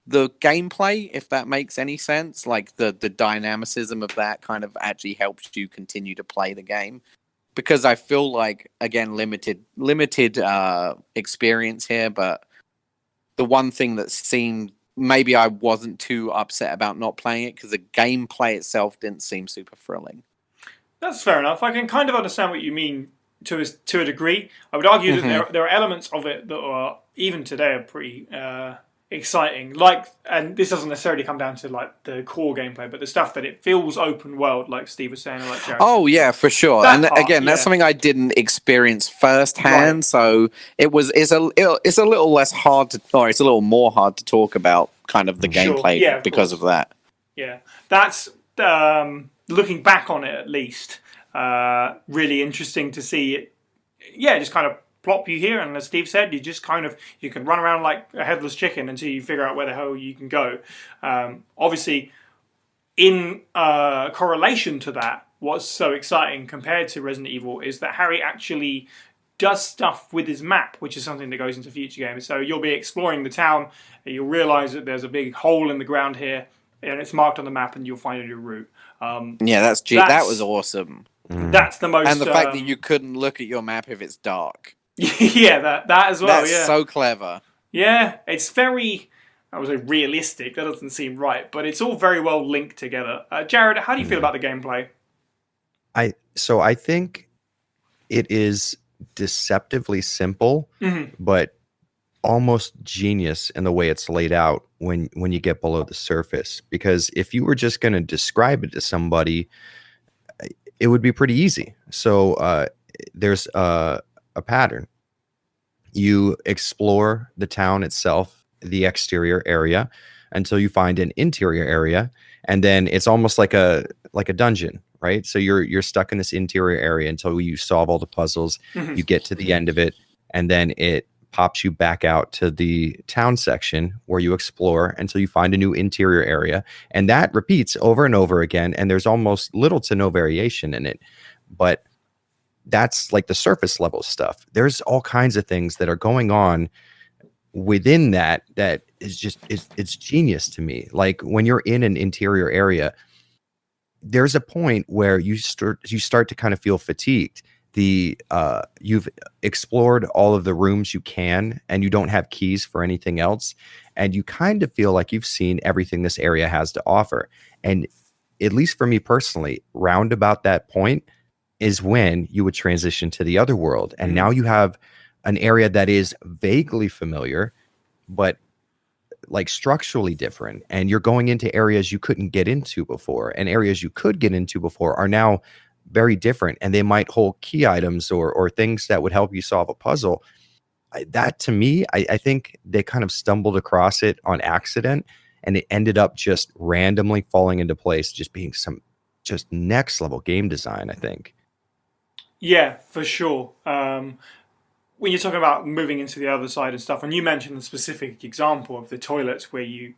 the gameplay, if that makes any sense. Like the dynamicism of that kind of actually helps you continue to play the game. Because I feel like, again, limited experience here, but the one thing that seemed, maybe I wasn't too upset about not playing it, because the gameplay itself didn't seem super thrilling. That's fair enough. I can kind of understand what you mean to a degree. I would argue that there are elements of it that are, even today, are pretty exciting. Like, and this doesn't necessarily come down to like the core gameplay, but the stuff that it feels open world, like Steve was saying, or like Jared. Oh yeah, for sure. That And part, again, that's yeah. something I didn't experience firsthand, Right. so it's a little less hard to, or it's a little more hard to talk about kind of the Sure. gameplay Yeah, of because course. of that. Yeah, that's looking back on it at least. Really interesting to see it. Yeah, just kind of plop you here, and as Steve said, you just kind of you can run around like a headless chicken until you figure out where the hell you can go. Obviously, in correlation to that, what's so exciting compared to Resident Evil is that Harry actually does stuff with his map, which is something that goes into future games. So you'll be exploring the town, and you'll realise that there's a big hole in the ground here, and it's marked on the map, and you'll find a new route. Yeah, that was awesome. That's the most, And the fact that you couldn't look at your map if it's dark. yeah, that as well. That's Yeah, so clever. yeah, it's very. I was like realistic. That doesn't seem right, but it's all very well linked together. Jared, how do you feel about the gameplay? I think it is deceptively simple, but almost genius in the way it's laid out when you get below the surface. Because if you were just going to describe it to somebody, it would be pretty easy. So there's a pattern. You explore the town itself, the exterior area, until you find an interior area, and then it's almost like a dungeon, right? So you're stuck in this interior area until you solve all the puzzles. You get to the end of it, and then it pops you back out to the town section where you explore until you find a new interior area, and that repeats over and over again, and there's almost little to no variation in it. But that's like the surface level stuff. There's all kinds of things that are going on within that is just it's genius to me. Like when you're in an interior area, there's a point where you start to kind of feel fatigued. You've explored all of the rooms you can, and you don't have keys for anything else, and you kind of feel like you've seen everything this area has to offer. And at least for me personally, round about that point is when you would transition to the other world, and now you have an area that is vaguely familiar, but like structurally different, and you're going into areas you couldn't get into before, and areas you could get into before are now very different, and they might hold key items or things that would help you solve a puzzle. That to me, I think they kind of stumbled across it on accident, and it ended up just randomly falling into place, just being some just next level game design, I think. Yeah, for sure. When you're talking about moving into the other side and stuff, and you mentioned the specific example of the toilets where you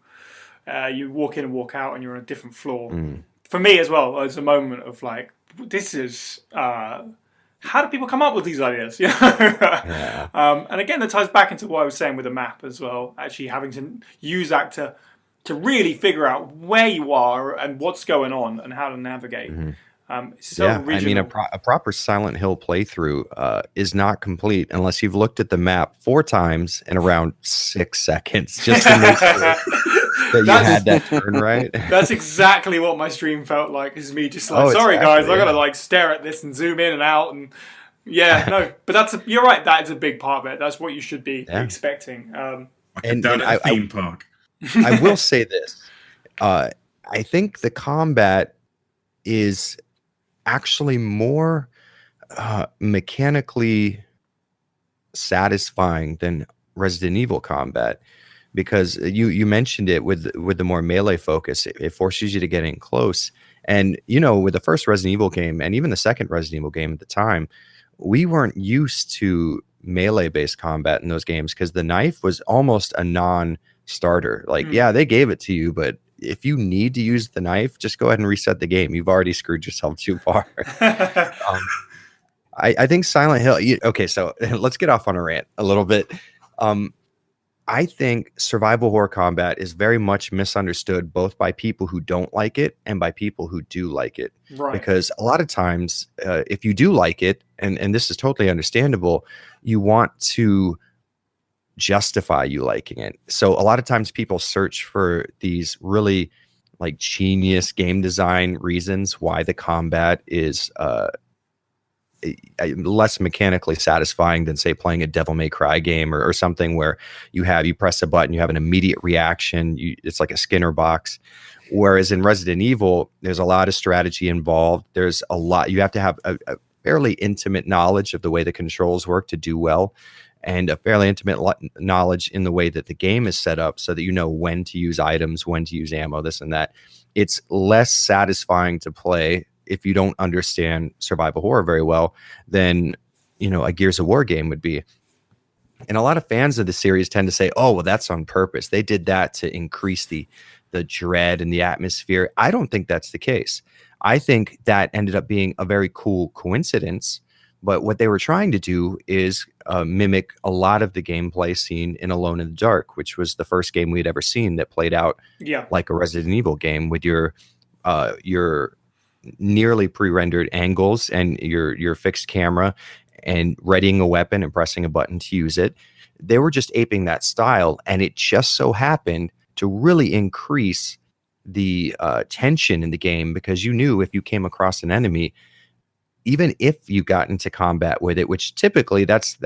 walk in and walk out and you're on a different floor. For me as well, it's a moment of like, this is how do people come up with these ideas? Yeah. And again, that ties back into what I was saying with the map as well. Actually, having to use that to really figure out where you are and what's going on and how to navigate. So regional. I mean, a proper Silent Hill playthrough is not complete unless you've looked at the map 4 times in around 6 seconds, just to make sure that you had that turn right. That's exactly what my stream felt like. Is me just like, sorry exactly, guys, I gotta like stare at this and zoom in and out, and but you're right. That is a big part of it. That's what you should be expecting. And a theme park. I will say this: I think the combat is actually more mechanically satisfying than Resident Evil combat, because you mentioned it with the more melee focus. It forces you to get in close, and with the first Resident Evil game and even the second Resident Evil game at the time, we weren't used to melee based combat in those games because the knife was almost a non-starter. Like they gave it to you, but if you need to use the knife, just go ahead and reset the game. You've already screwed yourself too far. I think Silent Hill. Okay, so let's get off on a rant a little bit. I think survival horror combat is very much misunderstood, both by people who don't like it and by people who do like it. Right. Because a lot of times, if you do like it, and this is totally understandable, you want to justify you liking it. So a lot of times people search for these really like genius game design reasons why the combat is less mechanically satisfying than, say, playing a Devil May Cry game or something where you press a button, you have an immediate reaction. It's like a Skinner box. Whereas in Resident Evil, there's a lot of strategy involved. There's a lot. You have to have a fairly intimate knowledge of the way the controls work to do well, and a fairly intimate knowledge in the way that the game is set up so that you know when to use items, when to use ammo, this and that. It's less satisfying to play if you don't understand survival horror very well than, a Gears of War game would be. And a lot of fans of the series tend to say, oh, well, that's on purpose. They did that to increase the dread and the atmosphere. I don't think that's the case. I think that ended up being a very cool coincidence. But what they were trying to do is mimic a lot of the gameplay seen in Alone in the Dark, which was the first game we'd ever seen that played out like a Resident Evil game with your nearly pre-rendered angles and your fixed camera and readying a weapon and pressing a button to use it. They were just aping that style, and it just so happened to really increase the tension in the game, because you knew if you came across an enemy, even if you got into combat with it, which typically that's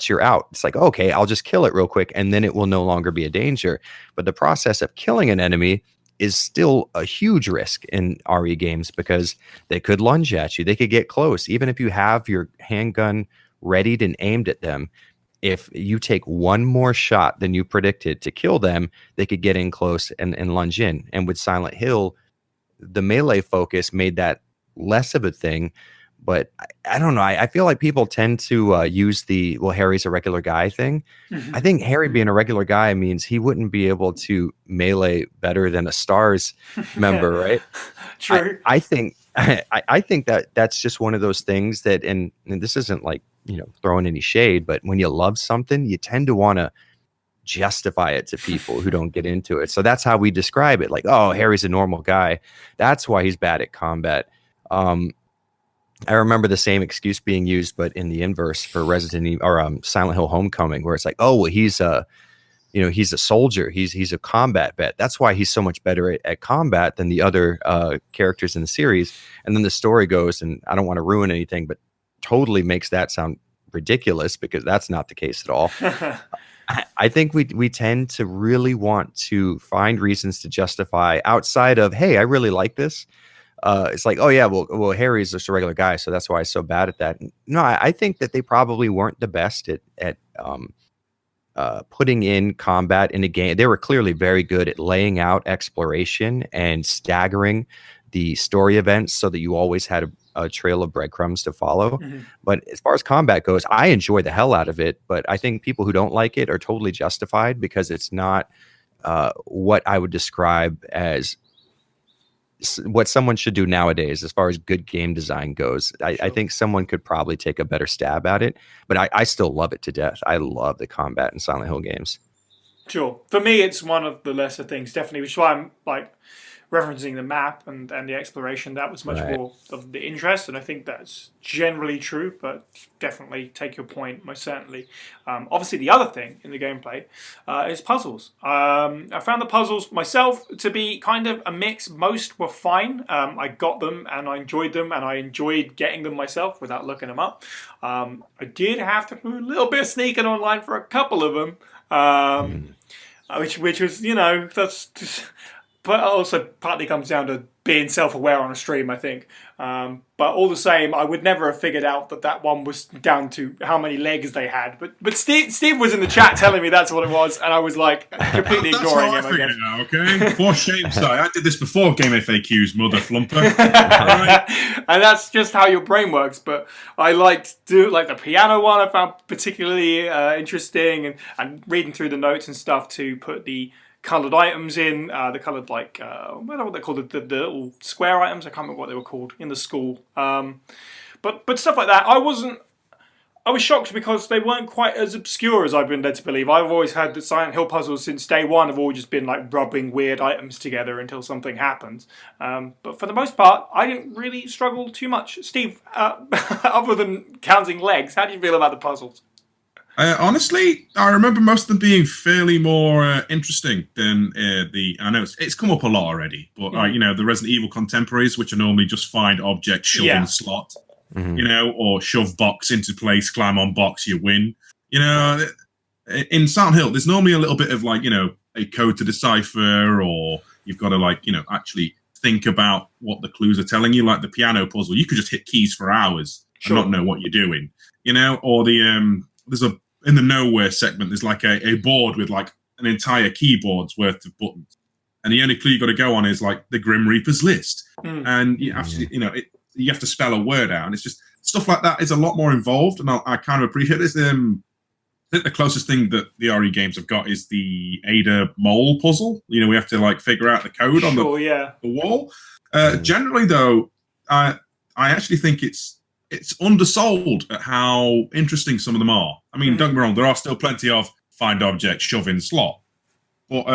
your out. It's like, okay, I'll just kill it real quick and then it will no longer be a danger. But the process of killing an enemy is still a huge risk in RE games, because they could lunge at you. They could get close. Even if you have your handgun readied and aimed at them, if you take one more shot than you predicted to kill them, they could get in close and lunge in. And with Silent Hill, the melee focus made that less of a thing. But I don't know. I feel like people tend to use the, well, Harry's a regular guy thing. Mm-hmm. I think Harry being a regular guy means he wouldn't be able to melee better than a STARS member, right? True. I think that that's just one of those things that, and this isn't like, throwing any shade, but when you love something, you tend to want to justify it to people who don't get into it. So that's how we describe it. Like, oh, Harry's a normal guy. That's why he's bad at combat. I remember the same excuse being used, but in the inverse for Resident Evil or Silent Hill Homecoming, where it's like, oh, well, he's a soldier. He's a combat vet. That's why he's so much better at combat than the other characters in the series. And then the story goes, and I don't want to ruin anything, but totally makes that sound ridiculous, because that's not the case at all. I think we tend to really want to find reasons to justify outside of, hey, I really like this. It's like, oh yeah, well, Harry's just a regular guy, so that's why he's so bad at that. No, I think that they probably weren't the best at putting in combat in a game. They were clearly very good at laying out exploration and staggering the story events so that you always had a trail of breadcrumbs to follow. Mm-hmm. But as far as combat goes, I enjoy the hell out of it. But I think people who don't like it are totally justified, because it's not what I would describe as what someone should do nowadays as far as good game design goes. I think someone could probably take a better stab at it, but I still love it to death. I love the combat in Silent Hill games. Sure. For me, it's one of the lesser things, definitely, which is why I'm like referencing the map and the exploration. That was much more of the interest, and I think that's generally true, but definitely take your point, most certainly. Obviously, the other thing in the gameplay is puzzles. I found the puzzles myself to be kind of a mix. Most were fine. I got them, and I enjoyed them, and I enjoyed getting them myself without looking them up. I did have to do a little bit of sneaking online for a couple of them, which was, that's just... But also partly comes down to being self-aware on a stream, I think. But all the same, I would never have figured out that one was down to how many legs they had. But Steve was in the chat telling me that's what it was, and I was like completely ignoring him. I guess. Now, okay, for shame's sake, I did this before Game FAQs, mother flumper. And that's just how your brain works. But I liked the piano one. I found particularly interesting, and reading through the notes and stuff to put the coloured items in, the coloured, like, what they called, the little square items. I can't remember what they were called in the school. But stuff like that, I was shocked because they weren't quite as obscure as I've been led to believe. I've always had the Silent Hill puzzles since day one have all just been like rubbing weird items together until something happens. But for the most part, I didn't really struggle too much. Steve, other than counting legs, how do you feel about the puzzles? Honestly, I remember most of them being fairly more interesting than I know it's come up a lot already, but the Resident Evil contemporaries, which are normally just find objects, shove in the slot. you know, or shove box into place, climb on box, you win. You know, in Silent Hill, there's normally a little bit of like, you know, a code to decipher, or you've got to like, you know, actually think about what the clues are telling you, like the piano puzzle. You could just hit keys for hours and not know what you're doing, you know, or there's in the nowhere segment, there's like a board with like an entire keyboard's worth of buttons. And the only clue you got to go on is like the Grim Reaper's list. And you have to, you know, you have to spell a word out. And it's just stuff like that is a lot more involved. And I kind of appreciate this. I think the closest thing that the RE games have got is the Ada mole puzzle. You know, we have to like figure out the code on the wall. Generally, though, I actually think it's undersold at how interesting some of them are. I mean, don't get me wrong, there are still plenty of find object, shove in slot. But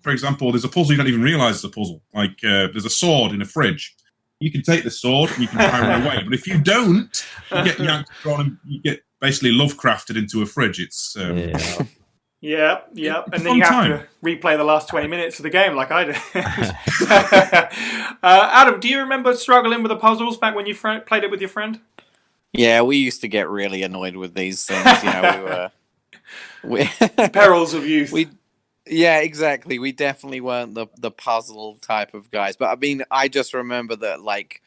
for example, there's a puzzle you don't even realize is a puzzle. Like there's a sword in a fridge. You can take the sword and you can fire it away. But if you don't, you get yanked from and you get basically Lovecrafted into a fridge. It's yeah. And then you have to replay the last 20 minutes of the game like I did. Adam, do you remember struggling with the puzzles back when you played it with your friend? Yeah, we used to get really annoyed with these things. You know, we perils of youth. Yeah, exactly. We definitely weren't the puzzle type of guys. But I mean, I just remember that, like,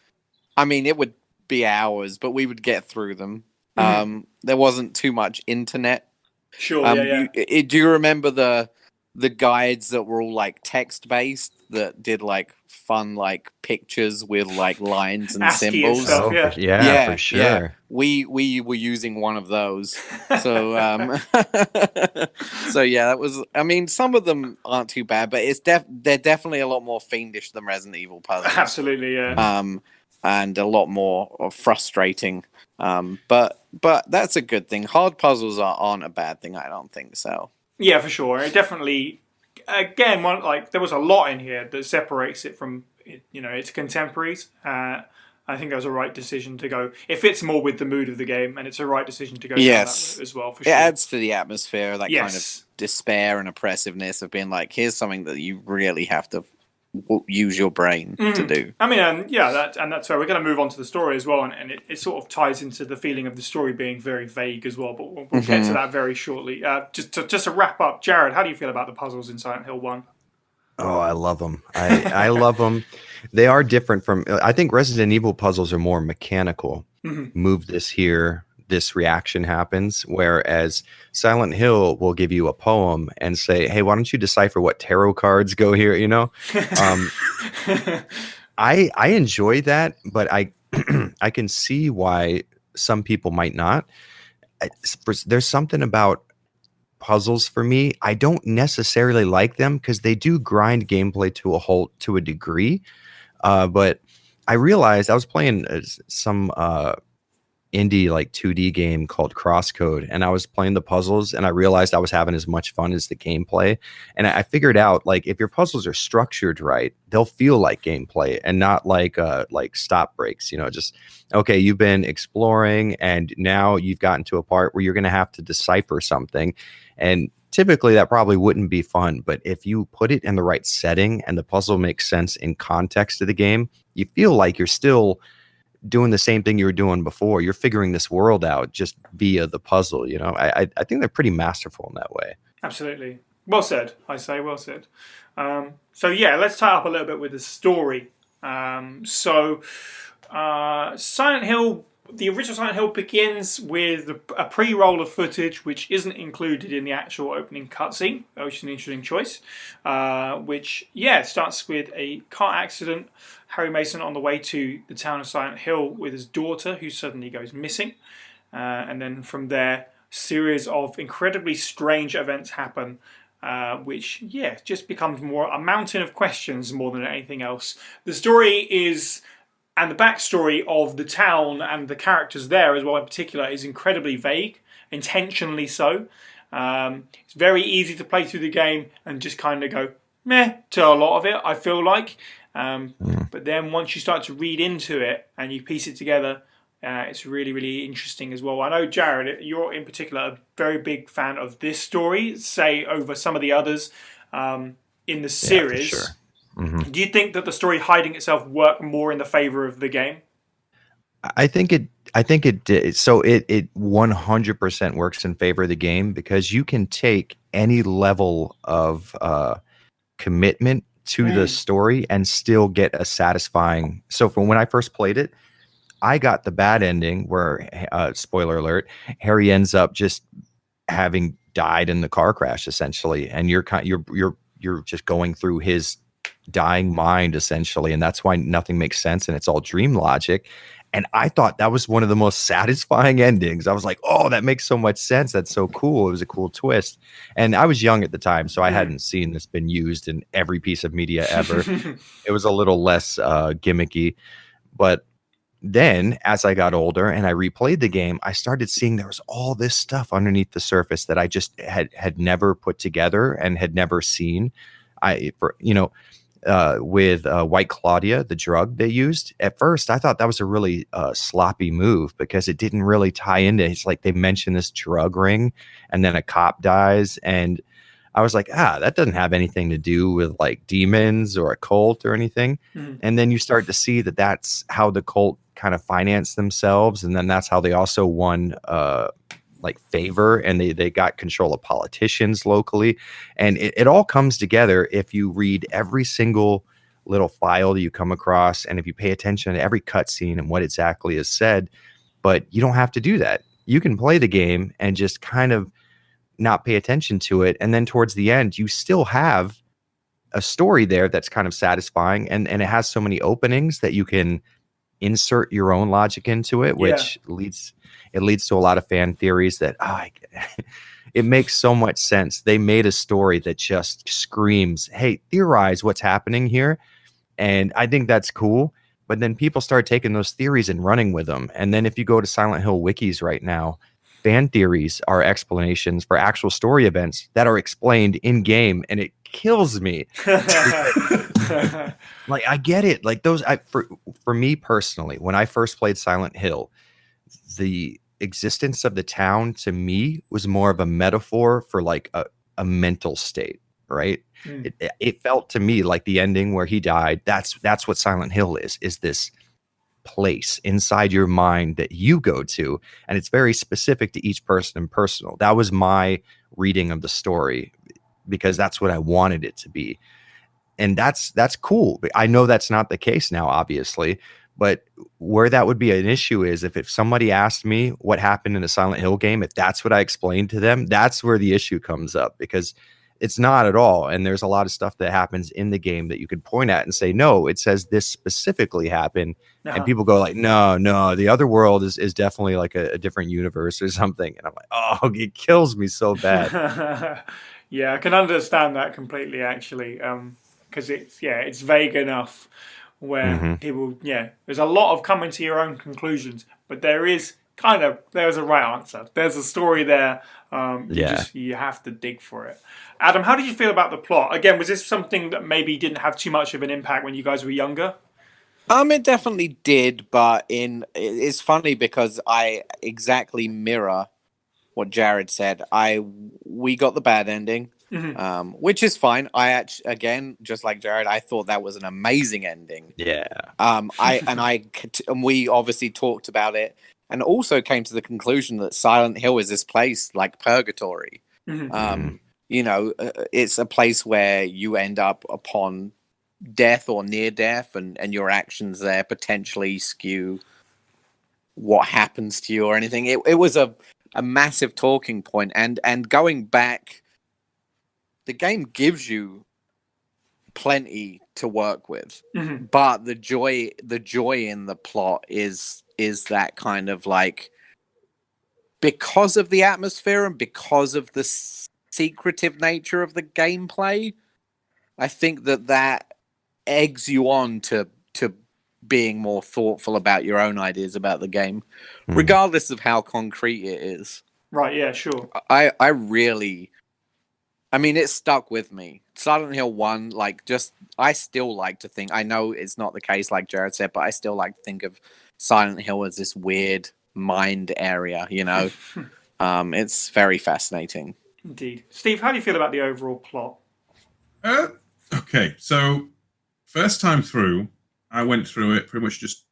I mean, it would be hours, but we would get through them. There wasn't too much internet. Sure, Do you remember the guides that were all like text based that did like fun like pictures with like lines and ASCII symbols? And stuff, for sure. Yeah. We were using one of those. So so yeah, that was. I mean, some of them aren't too bad, but they're definitely a lot more fiendish than Resident Evil puzzles. Absolutely, yeah. And a lot more frustrating. But that's a good thing. Hard puzzles aren't a bad thing. I don't think so. Yeah, for sure. It definitely, again, there was a lot in here that separates it from, you know, its contemporaries. I think that was a right decision to go. It fits more with the mood of the game, and it's a right decision to go down that route as well, for sure. It adds to the atmosphere, that kind of despair and oppressiveness of being like, here's something that you really have to use your brain to do. I mean, that's where we're going to move on to the story as well, and it sort of ties into the feeling of the story being very vague as well, but we'll get to that very shortly. Just to wrap up, Jared, how do you feel about the puzzles in Silent Hill 1? Oh, I love them. I love them. They are different from, I think Resident Evil puzzles are more mechanical. Move this here, this reaction happens, whereas Silent Hill will give you a poem and say, hey, why don't you decipher what tarot cards go here, you know? I enjoy that, but I I can see why some people might not. There's something about puzzles for me. I don't necessarily like them because they do grind gameplay to a halt to a degree. But I realized I was playing some indie like 2D game called Crosscode, and I was playing the puzzles, and I realized I was having as much fun as the gameplay. And I figured out, like, if your puzzles are structured right, they'll feel like gameplay and not like stop breaks. You know, just okay, you've been exploring, and now you've gotten to a part where you're going to have to decipher something, and typically that probably wouldn't be fun. But if you put it in the right setting and the puzzle makes sense in context of the game, you feel like you're still doing the same thing you were doing before. You're figuring this world out just via the puzzle. You know, I think they're pretty masterful in that way. Absolutely. Well said. I say well said. So yeah, let's tie up a little bit with the story. Silent Hill, the original Silent Hill begins with a pre-roll of footage which isn't included in the actual opening cutscene, which is an interesting choice. Which starts with a car accident. Harry Mason on the way to the town of Silent Hill with his daughter, who suddenly goes missing. And then from there, series of incredibly strange events happen, which just becomes more a mountain of questions more than anything else. The story is, and the backstory of the town and the characters there as well in particular, is incredibly vague, intentionally so. It's very easy to play through the game and just kind of go meh to a lot of it, I feel like. But then once you start to read into it and you piece it together, it's really, really interesting as well. I know, Jared, you're in particular a very big fan of this story, say, over some of the others in the series. Yeah, for sure. Do you think that the story hiding itself worked more in the favour of the game? I think it did. So it 100% works in favor of the game because you can take any level of commitment to the story and still get a satisfying. So from when I first played it, I got the bad ending where, spoiler alert, Harry ends up just having died in the car crash essentially, and you're just going through his dying mind essentially, and that's why nothing makes sense and it's all dream logic. And I thought that was one of the most satisfying endings. I was like, oh, that makes so much sense. That's so cool. It was a cool twist. And I was young at the time, so I hadn't seen this been used in every piece of media ever. It was a little less gimmicky. But then as I got older and I replayed the game, I started seeing there was all this stuff underneath the surface that I just had never put together and had never seen. With White Claudia, the drug they used, at first I thought that was a really sloppy move because it didn't really tie into it. It's like they mentioned this drug ring and then a cop dies, and I was like, that doesn't have anything to do with like demons or a cult or anything. And then you start to see that that's how the cult kind of financed themselves, and then that's how they also won like favor, and they got control of politicians locally. And it all comes together if you read every single little file that you come across, and if you pay attention to every cutscene and what exactly is said. But you don't have to do that. You can play the game and just kind of not pay attention to it, and then towards the end you still have a story there that's kind of satisfying, and it has so many openings that you can insert your own logic into it, which leads to a lot of fan theories that it makes so much sense. They made a story that just screams, hey, theorize what's happening here. And I think that's cool. But then people start taking those theories and running with them. And then if you go to Silent Hill wikis right now, fan theories are explanations for actual story events that are explained in game, and it kills me. Like, I get it. Like those, for me personally, when I first played Silent Hill, the existence of the town to me was more of a metaphor for like a mental state, right? It felt to me like the ending where he died. That's what Silent Hill is this place inside your mind that you go to, and it's very specific to each person and personal. That was my reading of the story because that's what I wanted it to be. And that's cool. I know that's not the case now, obviously, but where that would be an issue is if somebody asked me what happened in a Silent Hill game, if that's what I explained to them, that's where the issue comes up, because it's not at all. And there's a lot of stuff that happens in the game that you could point at and say, no, it says this specifically happened. And people go like, no, the other world is definitely like a different universe or something. And I'm like, oh, it kills me so bad. Yeah, I can understand that completely, actually. Because it's vague enough where people, there's a lot of coming to your own conclusions, but there's a right answer. There's a story there. You have to dig for it. Adam, how did you feel about the plot? Again, was this something that maybe didn't have too much of an impact when you guys were younger? It definitely did, but it's funny because I exactly mirror what Jared said. We got the bad ending. Which is fine. Again, just like Jared, I thought that was an amazing ending. Yeah. We obviously talked about it, and also came to the conclusion that Silent Hill is this place like purgatory. It's a place where you end up upon death or near death, and your actions there potentially skew what happens to you or anything. It was a massive talking point, and going back, the game gives you plenty to work with, but the joy in the plot is that kind of like, because of the atmosphere and because of the secretive nature of the gameplay, I think that eggs you on to being more thoughtful about your own ideas about the game, regardless of how concrete it is. Right, yeah, sure. I mean, it stuck with me. Silent Hill 1, I still like to think, I know it's not the case like Jared said, but I still like to think of Silent Hill as this weird mind area, It's very fascinating. Indeed. Steve, how do you feel about the overall plot? Okay, so first time through, I went through it pretty much just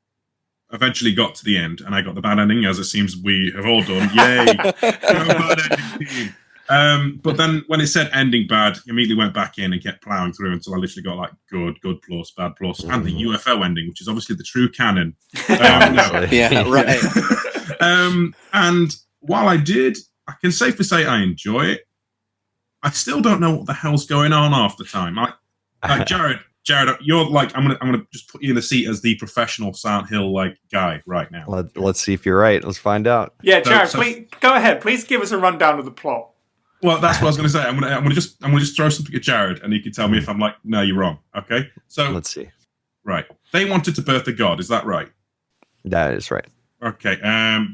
eventually got to the end, and I got the bad ending, as it seems we have all done. Yay! Bad ending team. But then when it said ending bad, I immediately went back in and kept plowing through until I literally got like good plus, bad plus, and the UFO ending, which is obviously the true canon. Yeah, right. And while I can safely say I enjoy it, I still don't know what the hell's going on half the time. Like Jared, you're like, I'm gonna just put you in the seat as the professional Silent Hill like guy right now. Let's see if you're right. Let's find out. Yeah, Jared, please go ahead. Please give us a rundown of the plot. Well, that's what I was going to say. I'm gonna just throw something at Jared, and he can tell me if I'm like, no, you're wrong. Okay, so let's see. Right, they wanted to birth a god. Is that right? That is right. Okay.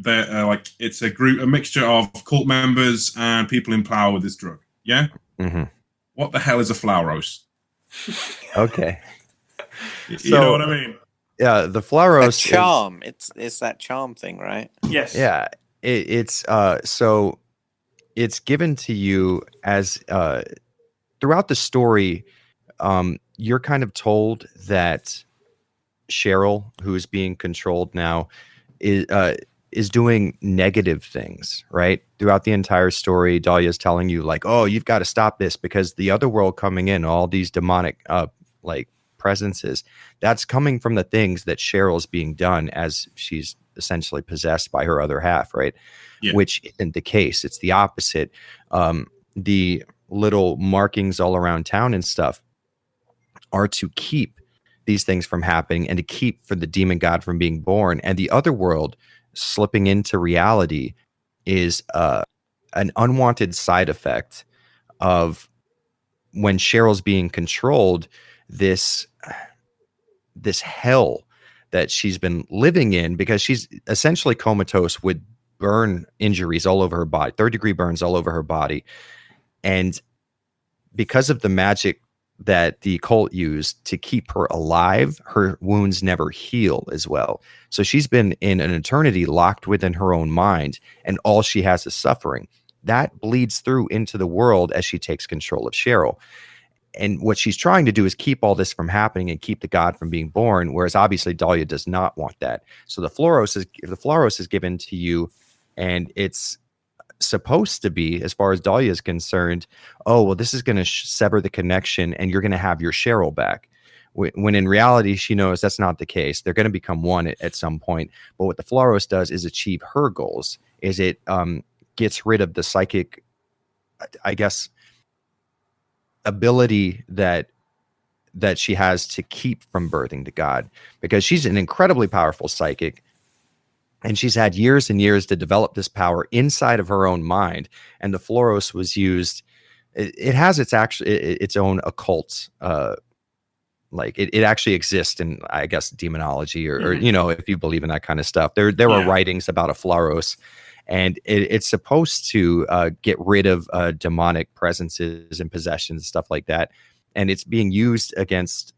They're like, it's a mixture of cult members and people in power with this drug. Yeah. Mm-hmm. What the hell is a Flauros? Okay. You know what I mean? Yeah, the Flauros charm. It's that charm thing, right? Yes. Yeah. It's so it's given to you as throughout the story. You're kind of told that Cheryl, who is being controlled now, is doing negative things, right? Throughout the entire story, Dahlia is telling you like, oh, you've got to stop this because the other world coming in, all these demonic like presences, that's coming from the things that Cheryl's being done as she's essentially possessed by her other half, right? Yeah. Which isn't the case. It's the opposite. The little markings all around town and stuff are to keep these things from happening and to keep for the demon god from being born. And the other world slipping into reality is an unwanted side effect of when Cheryl's being controlled, this hell that she's been living in, because she's essentially comatose with burn injuries all over her body, 3rd-degree burns all over her body. And because of the magic that the cult used to keep her alive, her wounds never heal as well. So she's been in an eternity locked within her own mind, and all she has is suffering. That bleeds through into the world as she takes control of Cheryl. And what she's trying to do is keep all this from happening and keep the god from being born, whereas obviously Dahlia does not want that. So the Flauros is given to you, and it's supposed to be, as far as Dahlia is concerned, oh, well, this is going to sever the connection and you're going to have your Cheryl back. When in reality, she knows that's not the case. They're going to become one at some point. But what the Flauros does is achieve her goals, is it gets rid of the psychic, I guess, ability that she has to keep from birthing the god, because she's an incredibly powerful psychic. And she's had years and years to develop this power inside of her own mind. And the Flauros was used. It has its own occult, like it actually exists in, I guess, demonology or you know, if you believe in that kind of stuff. There are writings about a Flauros, and it's supposed to get rid of demonic presences and possessions and stuff like that. And it's being used against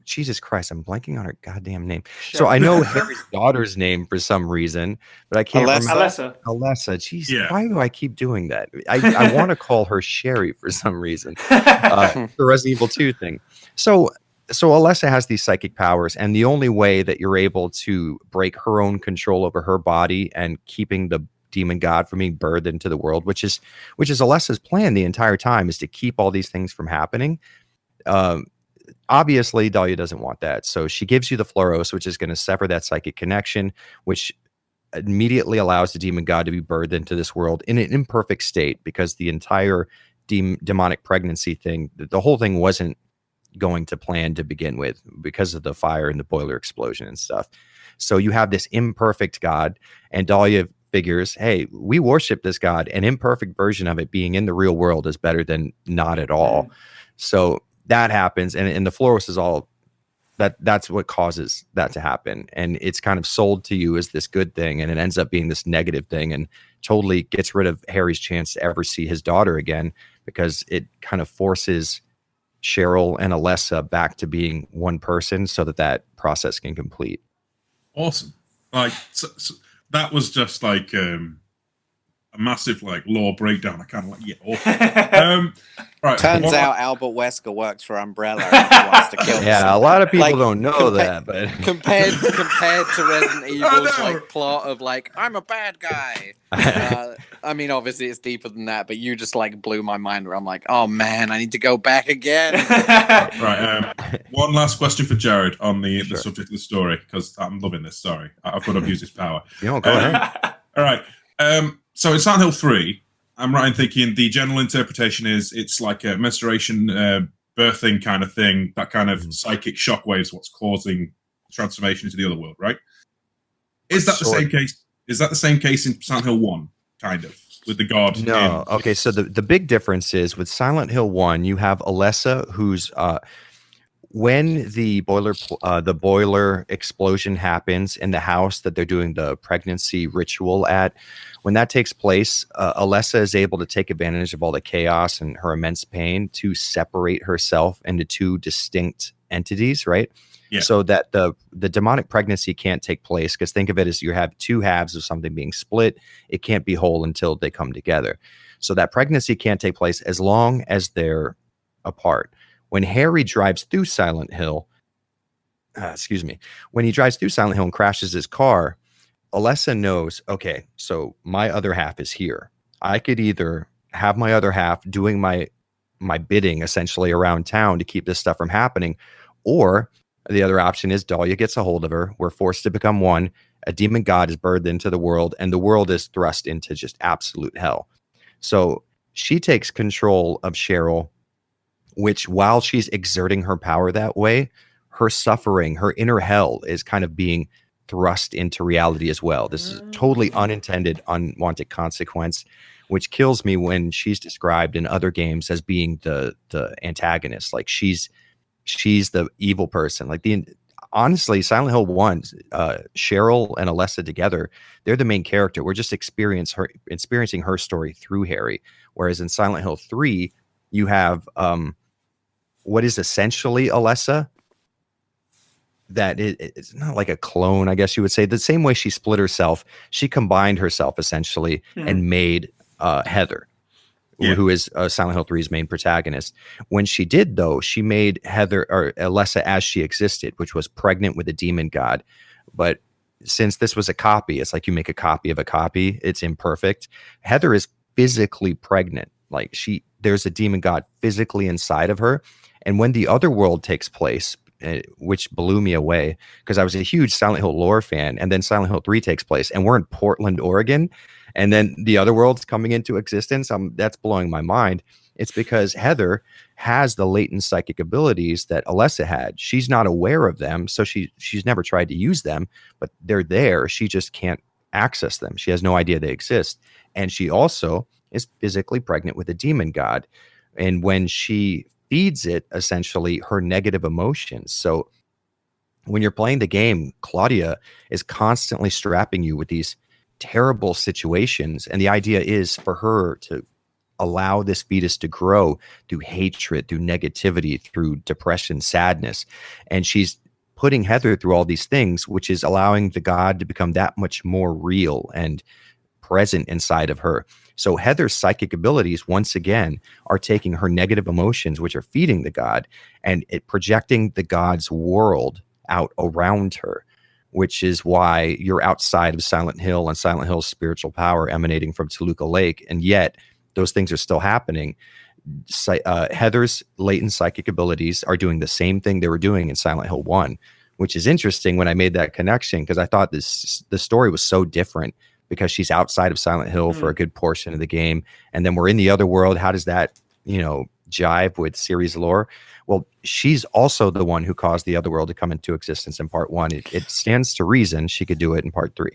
Jesus Christ, I'm blanking on her goddamn name. Sure. So I know Harry's daughter's name for some reason, but I can't remember. Alessa. Jeez, why do I keep doing that? I want to call her Sherry for some reason. The Resident Evil 2 thing. So Alessa has these psychic powers, and the only way that you're able to break her own control over her body and keeping the demon god from being birthed into the world, which is Alessa's plan the entire time, is to keep all these things from happening. Obviously, Dahlia doesn't want that. So she gives you the Flauros, which is going to sever that psychic connection, which immediately allows the demon god to be birthed into this world in an imperfect state, because the entire demonic pregnancy thing, the whole thing wasn't going to plan to begin with because of the fire and the boiler explosion and stuff. So you have this imperfect god, and Dahlia figures, hey, we worship this god. An imperfect version of it being in the real world is better than not at all. So that happens, and the Flauros is all that's what causes that to happen, and it's kind of sold to you as this good thing, and it ends up being this negative thing, and totally gets rid of Harry's chance to ever see his daughter again, because it kind of forces Cheryl and Alessa back to being one person, so that process can complete. Awesome. Like so that was just like a massive like lore breakdown. I kind of like awful. Right. Turns out Albert Wesker works for Umbrella and he wants to kill. Yeah, a lot of people Like, don't know that, but compared to Resident Evil's like plot of like I'm a bad guy. I mean, obviously it's deeper than that, but you just like blew my mind. Where I'm like, oh man, I need to go back again. Right. One last question for Jared on the subject of the story, because I'm loving this. Sorry, I've got to abuse his power. Go ahead. All right. So in Silent Hill 3, I'm right in thinking the general interpretation is it's like a menstruation, birthing kind of thing. That kind of psychic shockwaves what's causing transformation into the other world, right? Is that the same case? Is that the same case in Silent Hill 1, kind of, with the god? No. Okay, so the big difference is with Silent Hill 1, you have Alessa, who's when the boiler explosion happens in the house that they're doing the pregnancy ritual at, when that takes place, Alessa is able to take advantage of all the chaos and her immense pain to separate herself into two distinct entities, right? Yeah. So that the demonic pregnancy can't take place, because think of it as you have two halves of something being split. It can't be whole until they come together. So that pregnancy can't take place as long as they're apart. When Harry drives through Silent Hill, when he drives through Silent Hill and crashes his car, Alessa knows, okay, so my other half is here. I could either have my other half doing my bidding essentially around town to keep this stuff from happening, or the other option is Dahlia gets a hold of her. We're forced to become one. A demon god is birthed into the world, and the world is thrust into just absolute hell. So she takes control of Cheryl, which while she's exerting her power that way, her suffering, her inner hell is kind of being thrust into reality as well. This is totally unintended, unwanted consequence, which kills me when she's described in other games as being the antagonist. Like she's the evil person. Like honestly, Silent Hill 1, Cheryl and Alessa together, they're the main character. We're just experiencing her story through Harry. Whereas in Silent Hill 3, you have what is essentially Alessa. That it's not like a clone, I guess you would say. The same way she split herself, she combined herself essentially and made Heather, who is Silent Hill 3's main protagonist. When she did, though, she made Heather or Alessa as she existed, which was pregnant with a demon god. But since this was a copy, it's like you make a copy of a copy. It's imperfect. Heather is physically pregnant. Like there's a demon god physically inside of her. And when the other world takes place, which blew me away because I was a huge Silent Hill lore fan, and then Silent Hill 3 takes place and we're in Portland, Oregon, and then the other world's coming into existence. That's blowing my mind. It's because Heather has the latent psychic abilities that Alessa had. She's not aware of them, so she's never tried to use them, but they're there. She just can't access them. She has no idea they exist. And she also is physically pregnant with a demon god. And when she feeds it essentially her negative emotions. So when you're playing the game, Claudia is constantly strapping you with these terrible situations. And the idea is for her to allow this fetus to grow through hatred, through negativity, through depression, sadness. And she's putting Heather through all these things, which is allowing the god to become that much more real and present inside of her. So Heather's psychic abilities, once again, are taking her negative emotions, which are feeding the god, and projecting the god's world out around her, which is why you're outside of Silent Hill and Silent Hill's spiritual power emanating from Toluca Lake, and yet those things are still happening. Heather's latent psychic abilities are doing the same thing they were doing in Silent Hill 1, which is interesting when I made that connection, because I thought the story was so different because she's outside of Silent Hill for a good portion of the game. And then we're in the other world. How does that, jive with series lore? Well, she's also the one who caused the other world to come into existence in part 1. It stands to reason she could do it in part 3.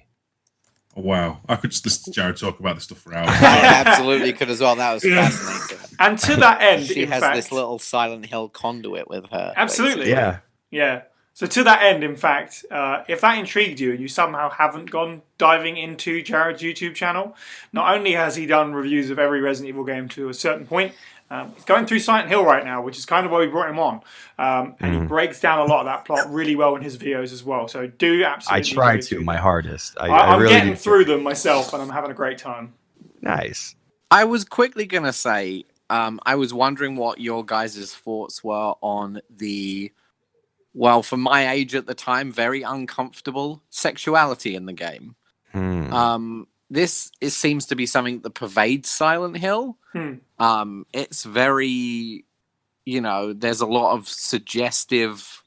Oh, wow. I could just listen to Jared talk about this stuff for hours. I absolutely could as well. That was fascinating. And to that end, she has this little Silent Hill conduit with her. Absolutely. Basically. Yeah. So to that end, in fact, if that intrigued you and you somehow haven't gone diving into Jared's YouTube channel, not only has he done reviews of every Resident Evil game to a certain point, he's going through Silent Hill right now, which is kind of why we brought him on. And he breaks down a lot of that plot really well in his videos as well. So do absolutely. I try to my hardest. I'm really getting through them myself, and I'm having a great time. Nice. I was quickly going to say, I was wondering what your guys' thoughts were on the, well, for my age at the time, very uncomfortable sexuality in the game. This seems to be something that pervades Silent Hill. It's very, there's a lot of suggestive,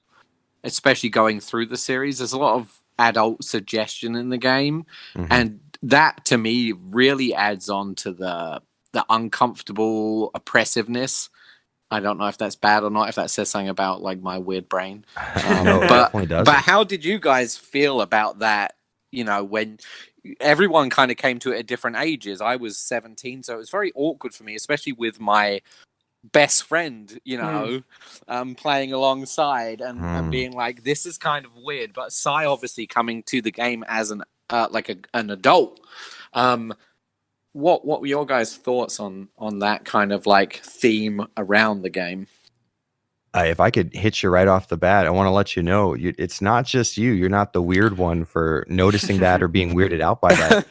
especially going through the series, there's a lot of adult suggestion in the game. And that, to me, really adds on to the uncomfortable oppressiveness. I don't know if that's bad or not, if that says something about like my weird brain. No, it definitely does. But how did you guys feel about that? When everyone kind of came to it at different ages. I was 17, so it was very awkward for me, especially with my best friend, playing alongside and being like, this is kind of weird. But Sai obviously coming to the game as an adult. What were your guys' thoughts on that kind of like theme around the game? If I could hit you right off the bat, I want to let you know it's not just you. You're not the weird one for noticing that or being weirded out by that.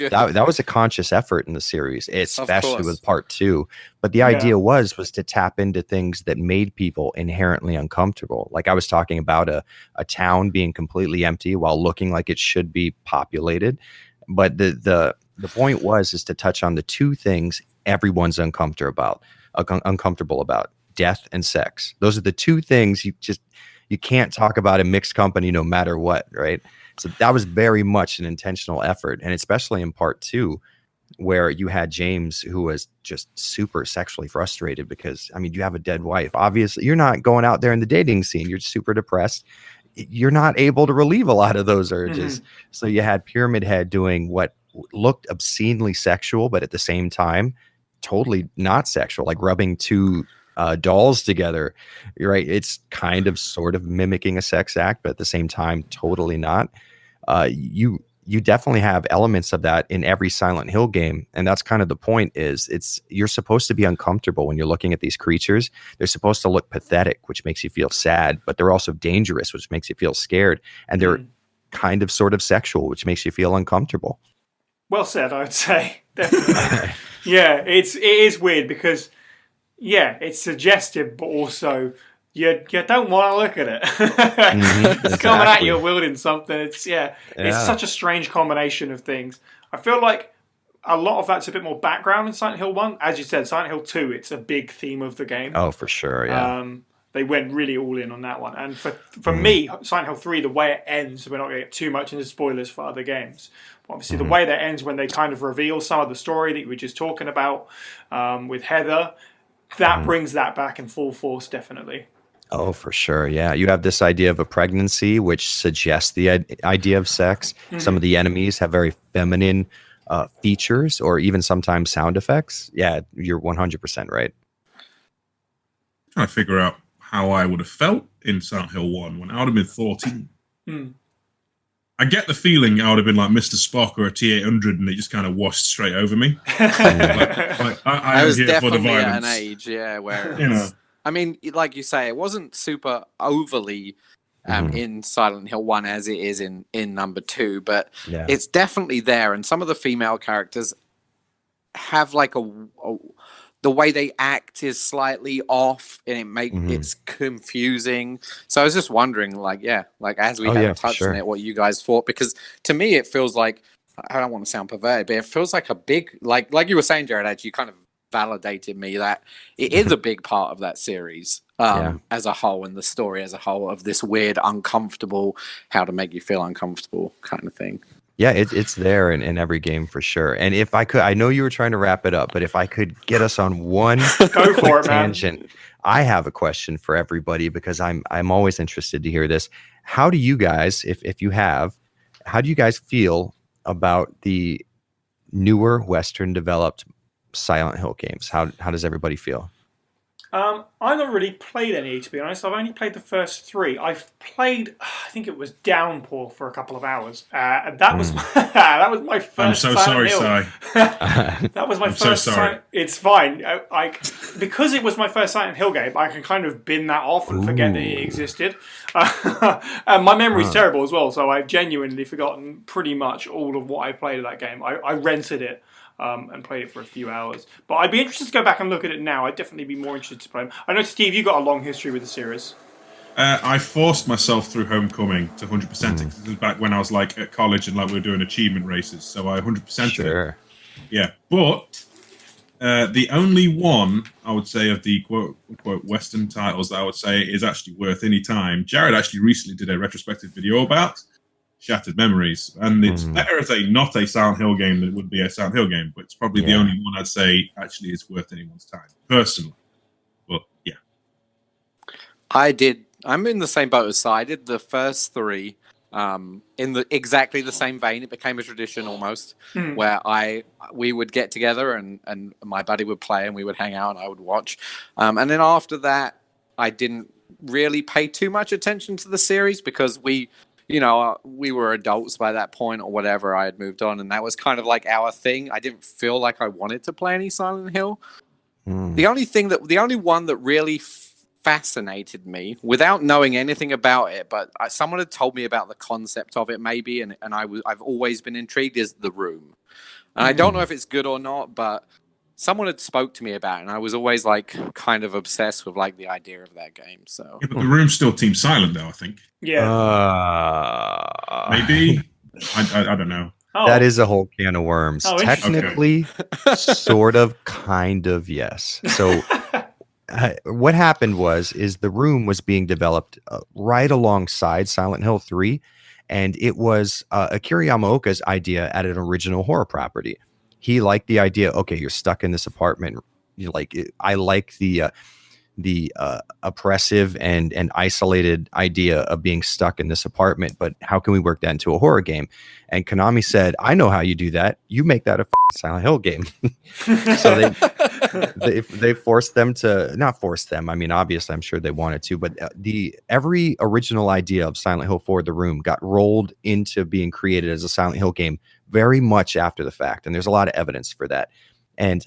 that was a conscious effort in the series, especially with part 2. But the idea was to tap into things that made people inherently uncomfortable. Like I was talking about a town being completely empty while looking like it should be populated. But the point was to touch on the 2 things everyone's uncomfortable about. Death and sex. Those are the 2 things you can't talk about in mixed company no matter what, right? So that was very much an intentional effort, and especially in part 2 where you had James, who was just super sexually frustrated because you have a dead wife. Obviously you're not going out there in the dating scene, you're super depressed, you're not able to relieve a lot of those urges. So you had Pyramid Head doing what looked obscenely sexual, but at the same time totally not sexual, like rubbing 2 dolls together. You're right. It's kind of sort of mimicking a sex act, but at the same time, totally not. You definitely have elements of that in every Silent Hill game. And that's kind of the point you're supposed to be uncomfortable when you're looking at these creatures. They're supposed to look pathetic, which makes you feel sad, but they're also dangerous, which makes you feel scared. And they're kind of sort of sexual, which makes you feel uncomfortable. Well said, I would say. Definitely. It is weird because it's suggestive, but also you don't want to look at it. It's coming at you wielding something. It's such a strange combination of things. I feel like a lot of that's a bit more background in Silent Hill 1. As you said, Silent Hill 2, it's a big theme of the game. Oh, for sure, yeah. They went really all in on that one. And for me, Silent Hill 3, the way it ends, we're not going to get too much into spoilers for other games. But obviously, the way that ends when they kind of reveal some of the story that you were just talking about with Heather, that brings that back in full force, definitely. Oh, for sure. Yeah. You have this idea of a pregnancy, which suggests the idea of sex. Some of the enemies have very feminine features or even sometimes sound effects. Yeah, you're 100% right. I'm trying to figure out how I would have felt in Silent Hill 1 when I would have been 14. I get the feeling I would have been like Mr. Spock or a T-800 and they just kind of washed straight over me. I was here for the definitely at violence. an age, where I mean, like you say, it wasn't super overly in Silent Hill 1 as it is in number 2, but it's definitely there. And some of the female characters have like the way they act is slightly off, and it's confusing. So I was just wondering, as we haven't touched on it, what you guys thought, because to me it feels like, I don't want to sound perverted, but it feels like a big, like you were saying, Jared, actually, you kind of validated me that it is a big part of that series as a whole, and the story as a whole of this weird, uncomfortable, how to make you feel uncomfortable kind of thing. Yeah, it's there in every game for sure. And if I could, I know you were trying to wrap it up, but if I could get us on one quick tangent, I have a question for everybody because I'm always interested to hear this. How do you guys, if you have, how do you guys feel about the newer Western developed Silent Hill games? How does everybody feel? I've not really played any, to be honest. I've only played the first 3. I've played, I think it was Downpour for a couple of hours. And that was that was my first. I'm so Silent sorry, Hill. Si. That was my first. So sorry. It's fine. Because it was my first Silent Hill game, I can kind of bin that off and forget that it existed. And my memory's terrible as well, so I've genuinely forgotten pretty much all of what I played of that game. I rented it. and played it for a few hours. But I'd be interested to go back and look at it now. I'd definitely be more interested to play them. I know, Steve, you got a long history with the series. I forced myself through Homecoming to 100% it, 'cause this was back when I was like at college and like we were doing achievement races, so I 100%ed it. Yeah, but the only one I would say of the quote unquote Western titles that I would say is actually worth any time. Jared actually recently did a retrospective video about Shattered Memories, and it's better as not a Silent Hill game than it would be a Silent Hill game, but it's probably the only one I'd say actually is worth anyone's time, personally. But yeah. I'm in the same boat as Si. I did the first three in exactly the same vein. It became a tradition almost where we would get together and my buddy would play and we would hang out and I would watch. And then after that, I didn't really pay too much attention to the series because we were adults by that point or whatever. I had moved on and that was kind of like our thing. I didn't feel like I wanted to play any Silent Hill. The only one that really fascinated me without knowing anything about it, but someone had told me about the concept of it maybe, and I've always been intrigued, is The Room. And I don't know if it's good or not, but someone had spoke to me about it, and I was always like kind of obsessed with like the idea of that game. So yeah, but The Room's still Team Silent though, I think. Yeah. Maybe. I don't know. Oh. That is a whole can of worms. Technically, sort of, kind of, yes. So what happened is The Room was being developed right alongside Silent Hill 3, and it was Akira Yamaoka's idea at an original horror property. He liked the idea, okay, you're stuck in this apartment. I like the oppressive and isolated idea of being stuck in this apartment, but how can we work that into a horror game? And Konami said, I know how you do that. You make that a Silent Hill game. So they forced them to, not force them, I mean, obviously I'm sure they wanted to, but every original idea of Silent Hill 4 The Room got rolled into being created as a Silent Hill game very much after the fact, and there's a lot of evidence for that. And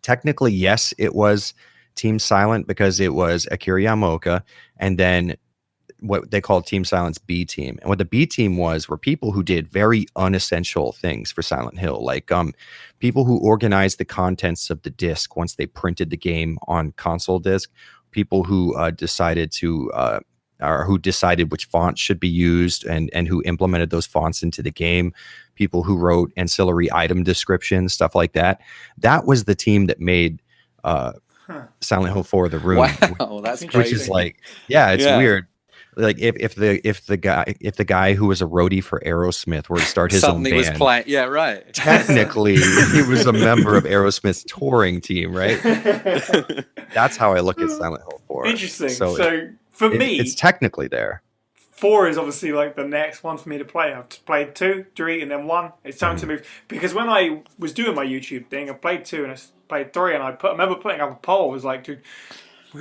technically, yes, it was Team Silent because it was Akira Yamaoka, and then what they called Team Silent's B team. And what the B team were people who did very unessential things for Silent Hill, like people who organized the contents of the disc once they printed the game on console disc, people who decided which fonts should be used and who implemented those fonts into the game, people who wrote ancillary item descriptions, stuff like that. That was the team that made Silent Hill 4 The Room. Wow, that's crazy. Which is like, it's weird. Like if the guy who was a roadie for Aerosmith were to start his own band, was playing. Yeah, right. Technically, he was a member of Aerosmith's touring team, right? That's how I look at Silent Hill 4. Interesting. So for me, it's technically there. 4 is obviously like the next one for me to play. I've played 2, 3, and then 1. It's time to move. Because when I was doing my YouTube thing, I played 2 and I played 3, and I remember putting up a poll. I was like, dude,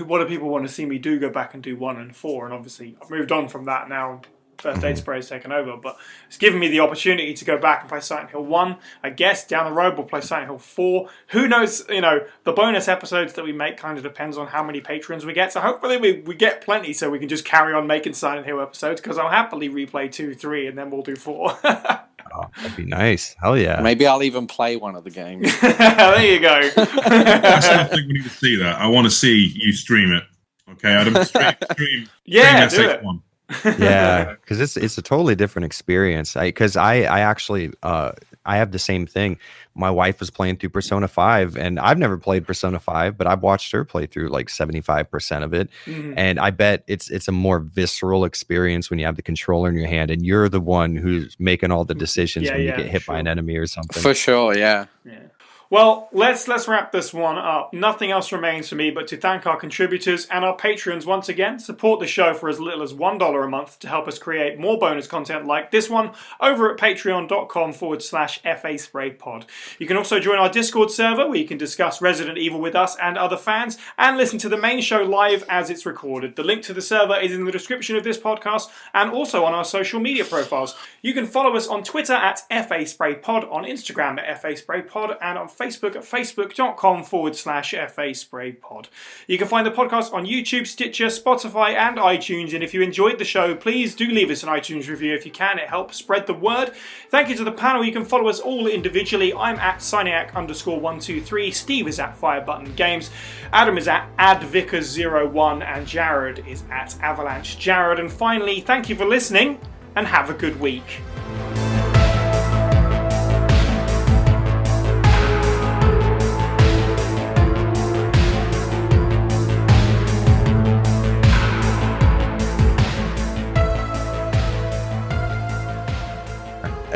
what do people want to see me do? Go back and do 1 and 4. And obviously, I've moved on from that now. First Aid Spray has taken over, but it's given me the opportunity to go back and play Silent Hill 1. I guess down the road we'll play Silent Hill 4. Who knows, the bonus episodes that we make kind of depends on how many patrons we get. So hopefully we get plenty so we can just carry on making Silent Hill episodes, because I'll happily replay 2, 3, and then we'll do 4. Oh, that'd be nice. Hell yeah. Maybe I'll even play one of the games. There you go. I still think we need to see that. I want to see you stream it. Okay, Adam? Stream yeah, do it. SH1. Yeah, because it's a totally different experience. Because I actually I have the same thing. My wife was playing through Persona 5, and I've never played Persona 5, but I've watched her play through like 75% of it. And I bet it's a more visceral experience when you have the controller in your hand and you're the one who's making all the decisions when you get hit by an enemy or something. For sure, yeah. Well, let's wrap this one up. Nothing else remains for me but to thank our contributors and our patrons once again. Support the show for as little as $1 a month to help us create more bonus content like this one over at patreon.com/FASprayPod. You can also join our Discord server where you can discuss Resident Evil with us and other fans and listen to the main show live as it's recorded. The link to the server is in the description of this podcast and also on our social media profiles. You can follow us on Twitter at FASprayPod, on Instagram at FASprayPod, and on Facebook at facebook.com/FA Spray Pod. You can find the podcast on YouTube, Stitcher, Spotify, and iTunes. And if you enjoyed the show, please do leave us an iTunes review if you can. It helps spread the word. Thank you to the panel. You can follow us all individually. I'm at Cyniac_123. Steve is at Firebutton Games. Adam is at AdVickers01. And Jared is at Avalanche Jared. And finally, thank you for listening and have a good week.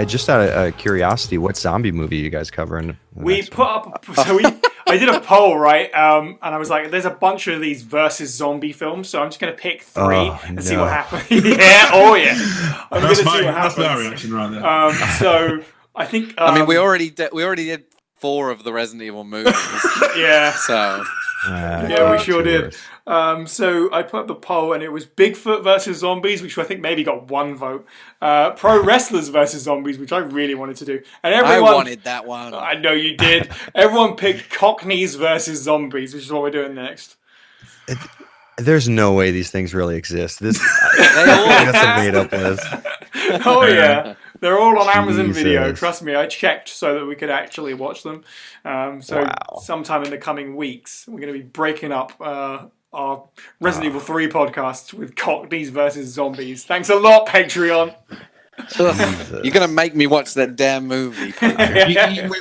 Just out of curiosity, what zombie movie are you guys covering? We put up, I did a poll, right? And I was like, there's a bunch of these versus zombie films, so I'm just going to pick 3 and see what happens. Yeah, oh yeah. I'm going to see what happens. That's my reaction right there. So I think. I mean, we already did 4 of the Resident Evil movies. Yeah. So. Yeah, we sure did. So I put up the poll, and it was Bigfoot versus zombies, which I think maybe got 1 vote. Pro wrestlers versus zombies, which I really wanted to do. And everyone, I wanted that one. I know you did. Everyone picked Cockneys versus zombies, which is what we're doing next. There's no way these things really exist. That's a made up list. Oh yeah, they're all on Amazon Video. Trust me, I checked so that we could actually watch them. Sometime in the coming weeks, we're going to be breaking up our Resident Evil 3 podcast with Cockneys versus zombies. Thanks a lot, Patreon. You're going to make me watch that damn movie.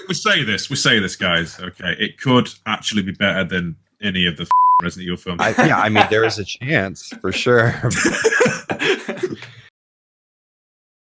We say this, guys. Okay, it could actually be better than any of the Resident Evil films. I mean, there is a chance for sure.